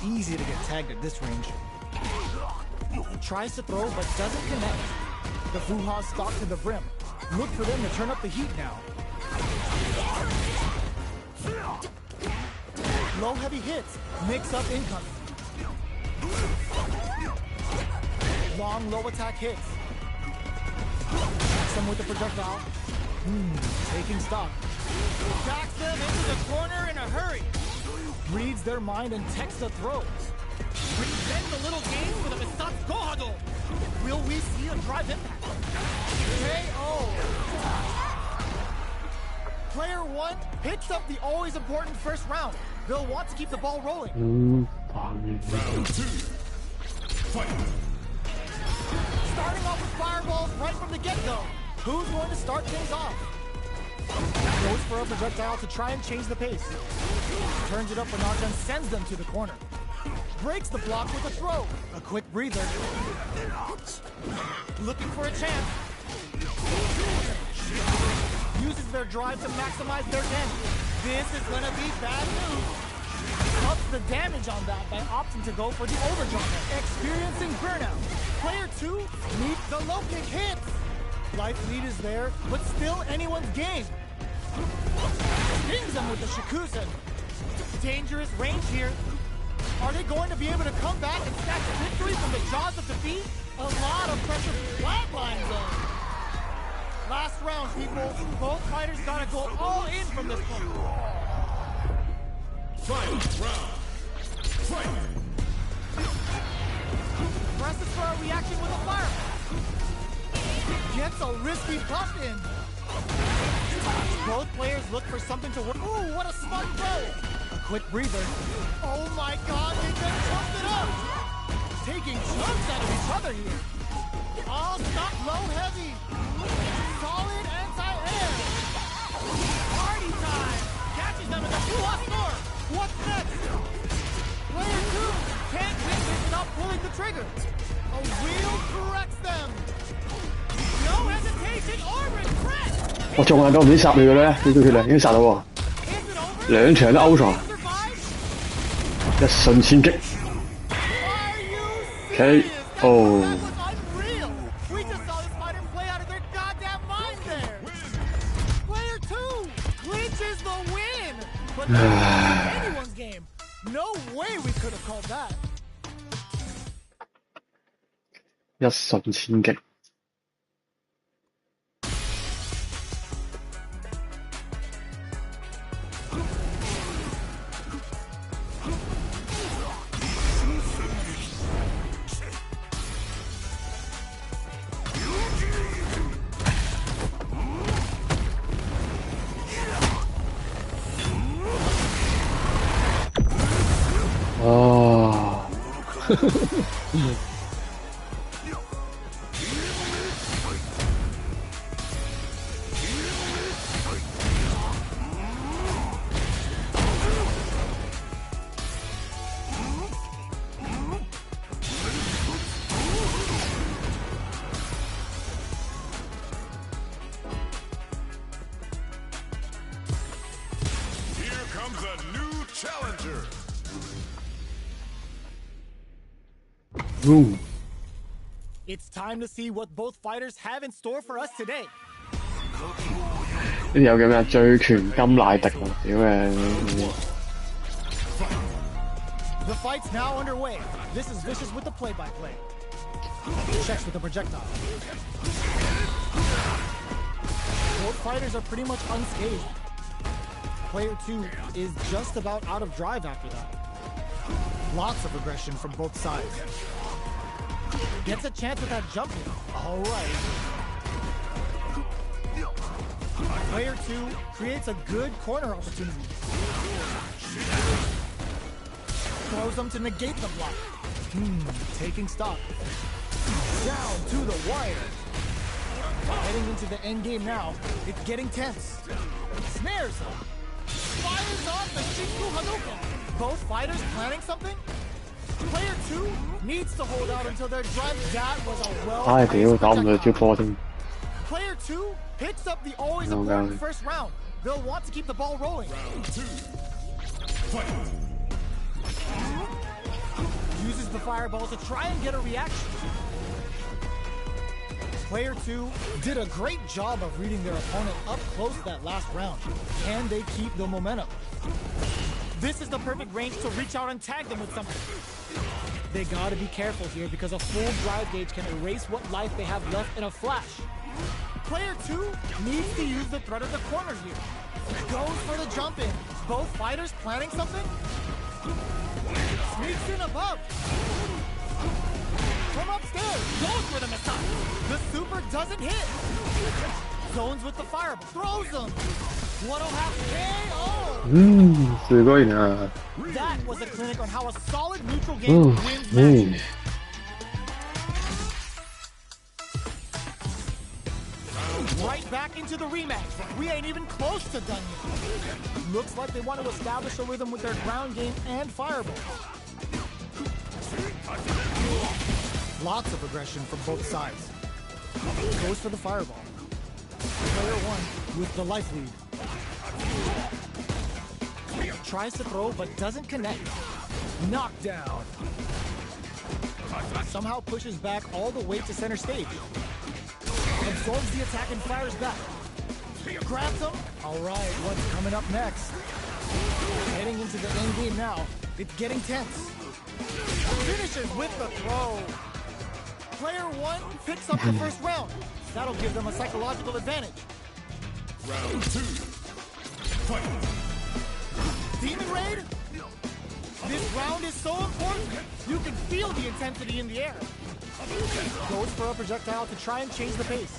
Easy to get tagged at this range. Tries to throw, but doesn't connect. The Fuha stalk to the brim. Look for them to turn up the heat now. Low heavy hits. Mix up incoming. Long low attack hits. Some with the projectile. Taking stock. Backs them into the corner in a hurry. Reads their mind and texts the throws. Presents a little game with a Misatsu Kohado. Will we see a drive impact? KO. Player 1 picks up the always important first round. They'll want to keep the ball rolling. Round 2. Fight. Starting off with fireballs right from the get-go. Who's going to start things off? Goes for a projectile to try and change the pace. Turns it up a notch and sends them to the corner. Breaks the block with a throw. A quick breather. Looking for a chance. Uses their drive to maximize their damage. This is gonna be bad news. Ups the damage on that by opting to go for the overdrive. Experiencing burnout. Player 2 meets the low kick hits. Life lead is there, but still anyone's game. Stings them with the Shikusen. Dangerous range here. Are they going to be able to come back and snatch victory from the jaws of defeat? A lot of pressure flatlines though. Last round, people. Both fighters gotta go all in from this point. Final round. Fight. Presses for a reaction with a fire. Gets a risky buff in. Both players look for something to work. Ooh, what a smart throw. A quick breather. Oh my god, they just chunked it up. Taking chunks out of each other here. All stuck low heavy. Solid anti-air. Party time. Catches them in the two-up door. What's next? Player 2 can't win this without pulling the trigger. A wheel corrects them. No hesitation or regret. 我仲係夠唔使殺你嘅咧？呢個血量已經殺到喎， Is it over? 兩場都歐爽， Survive? 一瞬千擊 Are you KO。 That was unreal. We just saw but anyone's game. No way we could have called that. 一瞬千擊。哦。Here comes a new challenger. Ooh. It's time to see what both fighters have in store for us today. 呢啲有叫咩啊？醉拳金乃迪喎，屌你！ The fight's now underway. This is Vicious with the play-by-play. Checks with the projectile. Both fighters are pretty much unscathed. Player 2 is just about out of drive after that. Lots of aggression from both sides. Gets a chance at that jump hit. All right. Player 2 creates a good corner opportunity. Throws them to negate the block. Taking stock. Down to the wire. Heading into the end game now. It's getting tense. Snares him. Fires off the Shinku Hadouken. Both fighters planning something? Player 2 needs to hold out until their drive. That was a well. 唉屌，打唔到招波添。 Player 2 picks up the always No, important no. first round. They'll want to keep the ball rolling. Round 2. Fight. Uses the fireball to try and get a reaction. Player 2 did a great job of reading their opponent up close that last round. Can they keep the momentum? This is the perfect range to reach out and tag them with something. They gotta be careful here because a full drive gauge can erase what life they have left in a flash. Player 2 needs to use the threat of the corner here. Goes for the jump in. Both fighters planning something? Sneaks in above. From upstairs. Goes for the missile. The super doesn't hit. Zones with the fireball. Throws them. 1.5 KO. すごいな。 That was a clinic on how a solid neutral game wins matches. Right back into the rematch. We ain't even close to done yet. Looks like they want to establish a rhythm with their ground game and fireball. Lots of aggression from both sides. Goes for the fireball. Player 1 with the life lead. Tries to throw but doesn't connect. Knockdown. Somehow pushes back all the way to center stage. Absorbs the attack and fires back. Grabs him. All right, what's coming up next? Heading into the end game now. It's getting tense. Finishes with the throw. Player 1 picks up the first round. That'll give them a psychological advantage. Round 2. Fight. Demon Raid? This round is so important. You can feel the intensity in the air. Goes for a projectile to try and change the pace.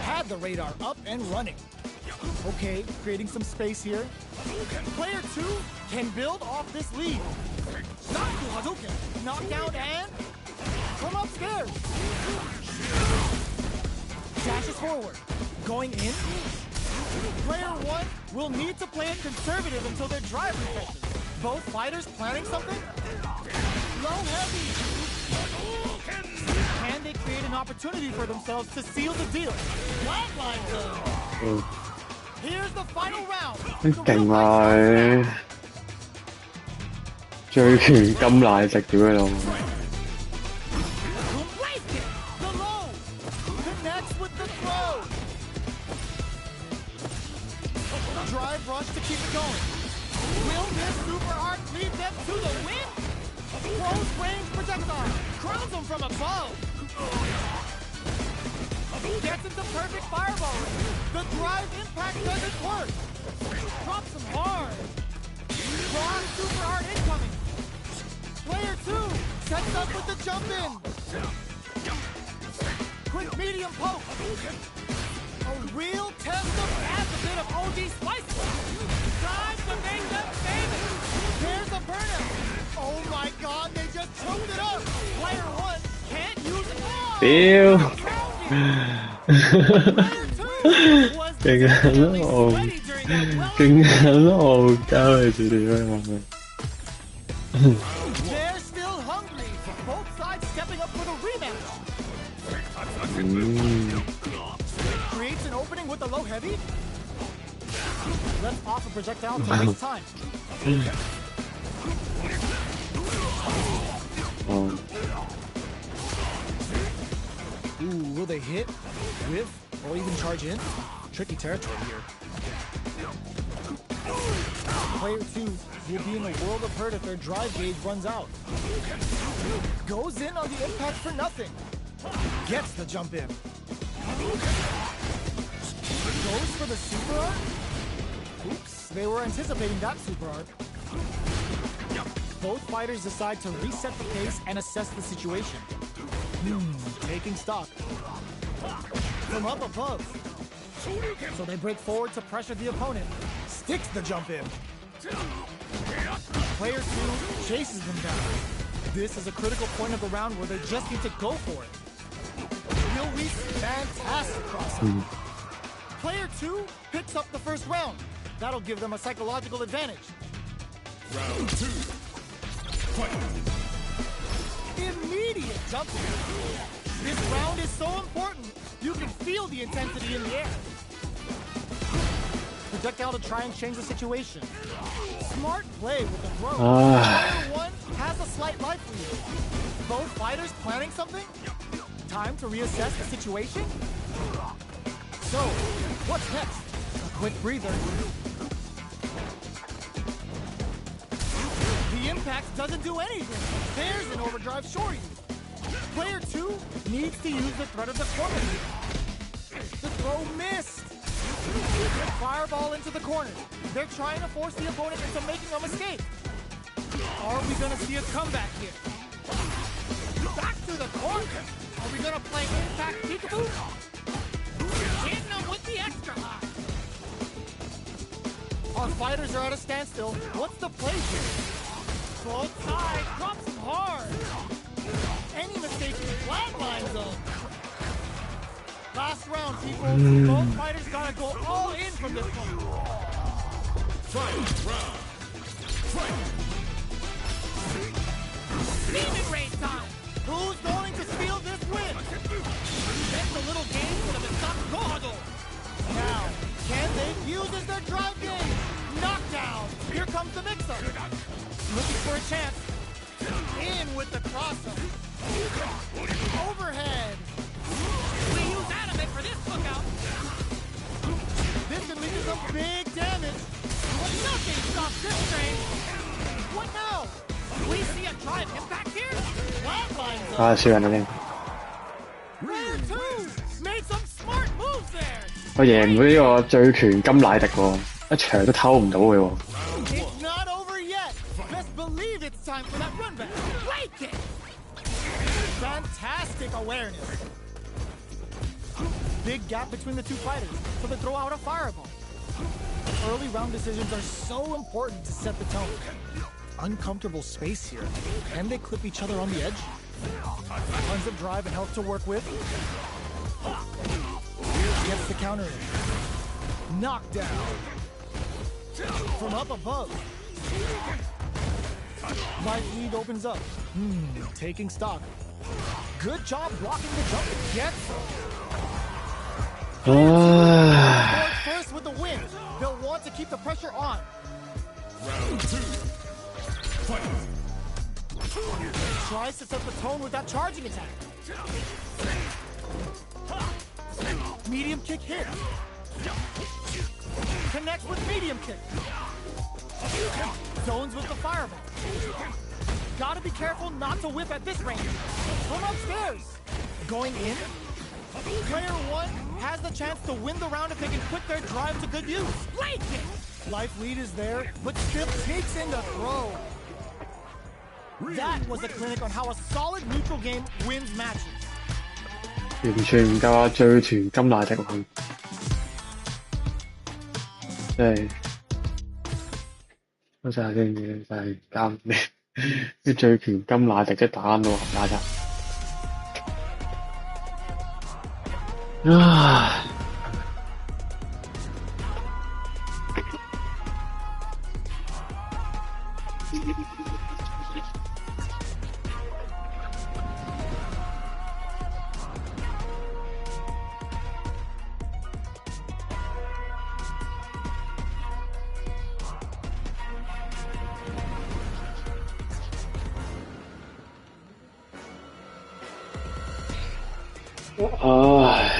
Had the radar up and running. Okay, creating some space here. Player 2 can build off this lead. Naku Hadouken. Knockdown and from upstairs. Dashes forward. Going in. Player 1 will need to play it conservative until their drive refreshes. Both fighters planning something? Low heavy. Can they create an opportunity for themselves to seal the deal? Flatline them. Here's the final round. 勁啊佢！醉拳金乃迪屌你老母！ Wasted. The low. Connects with the throw. Drive rush to keep it going. Will this super art lead them to the win? Close range projectile crowns them from above. Gets into perfect fireball. The drive impact doesn't work. Drops him hard. Wrong super art incoming. Player 2 sets up with the jump in. Quick medium poke. A real test of adds a bit of OG spice. Time to make them famous. There's a burnout. Oh my god, they just choked it up. Player 1 can't use it.屌，Player 2 was 勁狠 definitely 戇， sweaty during that well. 勁狠戇鳩你自己咩話咩？ They're still hungry. Both sides stepping up for the rematch. Creates an opening with the low heavy. Left off a projectile to waste time. 哦， Ooh, will they hit, whiff, or even charge in? Tricky territory here. Player 2 will be in a world of hurt if their drive gauge runs out. Goes in on the impact for nothing. Gets the jump in. Goes for the super art? Oops, they were anticipating that super art. Both fighters decide to reset the pace and assess the situation. Taking stock. From up above. So they break forward to pressure the opponent. Sticks the jump in. Player 2 chases them down. This is a critical point of the round where they just need to go for it. Real weak, fantastic crossover. Player 2 picks up the first round. That'll give them a psychological advantage. Round 2. Fight. Immediate jump in. This round is so important. You can feel the intensity in the air. Projectile to try and change the situation. Smart play with the throw. Player 1 has a slight life lead. Both fighters planning something? Time to reassess the situation? So, what's next? A quick breather. The impact doesn't do anything. There's an overdrive shorty. Player 2 needs to use the threat of the corner. The throw missed. Fireball into the corner. They're trying to force the opponent into making a mistake. Are we gonna see a comeback here? Back to the corner. Are we gonna play impact peekaboo? Hitting them with the extra high. Our fighters are at a standstill. What's the play here? Both sides drops them hard. Any mistake flatlines them. Last round, people. Both fighters gotta go all in from this point. Fight round. Fight. Demon raid time. Who's going to steal this win? That's a little game for the Misako. Now, can they use as their drive game? Knockdown. Here comes the mix-up. Looking for a chance. In with the crosser. Overhead. We use anime for this lookout. This can lead to some big damage. But nothing stops this train. What now? We see a drive impact here? Flatlines 啊，輸人啦先， Player 2 made some smart moves there. 我贏唔到呢個醉拳金乃迪喎，一場都偷唔到佢喎。 It's not over yet. Best believe it's time for that run back. Right kick. Fantastic awareness. Big gap between the two fighters, so they throw out a fireball. Early round decisions are so important to set the tone. Uncomfortable space here. Can they clip each other on the edge? Tons of drive and health to work with. Gets the counter in. Knockdown. From up above. Life lead opens up. Taking stock. Good job blocking the jump. Gets first with the win. They'll want to keep the pressure on. Round 2. Fight. Tries to set the tone with that charging attack. Medium kick hit. Connects with medium kick. Zones with the fireball. Gotta be careful not to whip at this range. From upstairs. Going in. Player 1 has the chance to win the round if they can put their drive to good use. Like it! Life lead is there, but still takes in the throw. That was a clinic on how a solid neutral game wins matches. 完全唔夠阿醉團金乃迪玩，即係我真係啲嘢真係搞唔掂，啲醉拳金乃迪即係打到冚家鏟。唉，唉。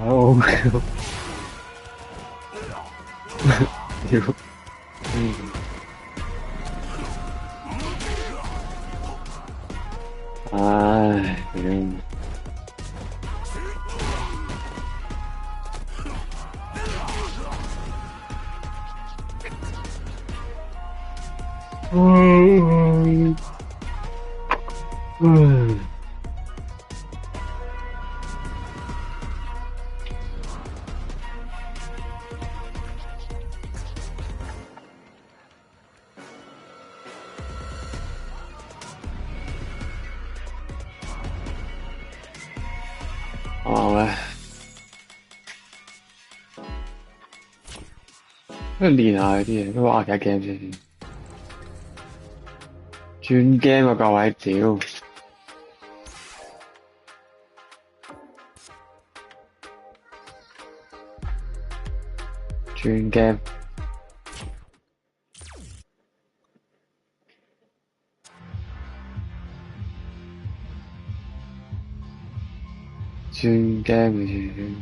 好屌，唉，屌！都練下嗰啲嘢，都玩下 game 先。轉 game 啊，各位，屌！轉 game。轉 game 嘅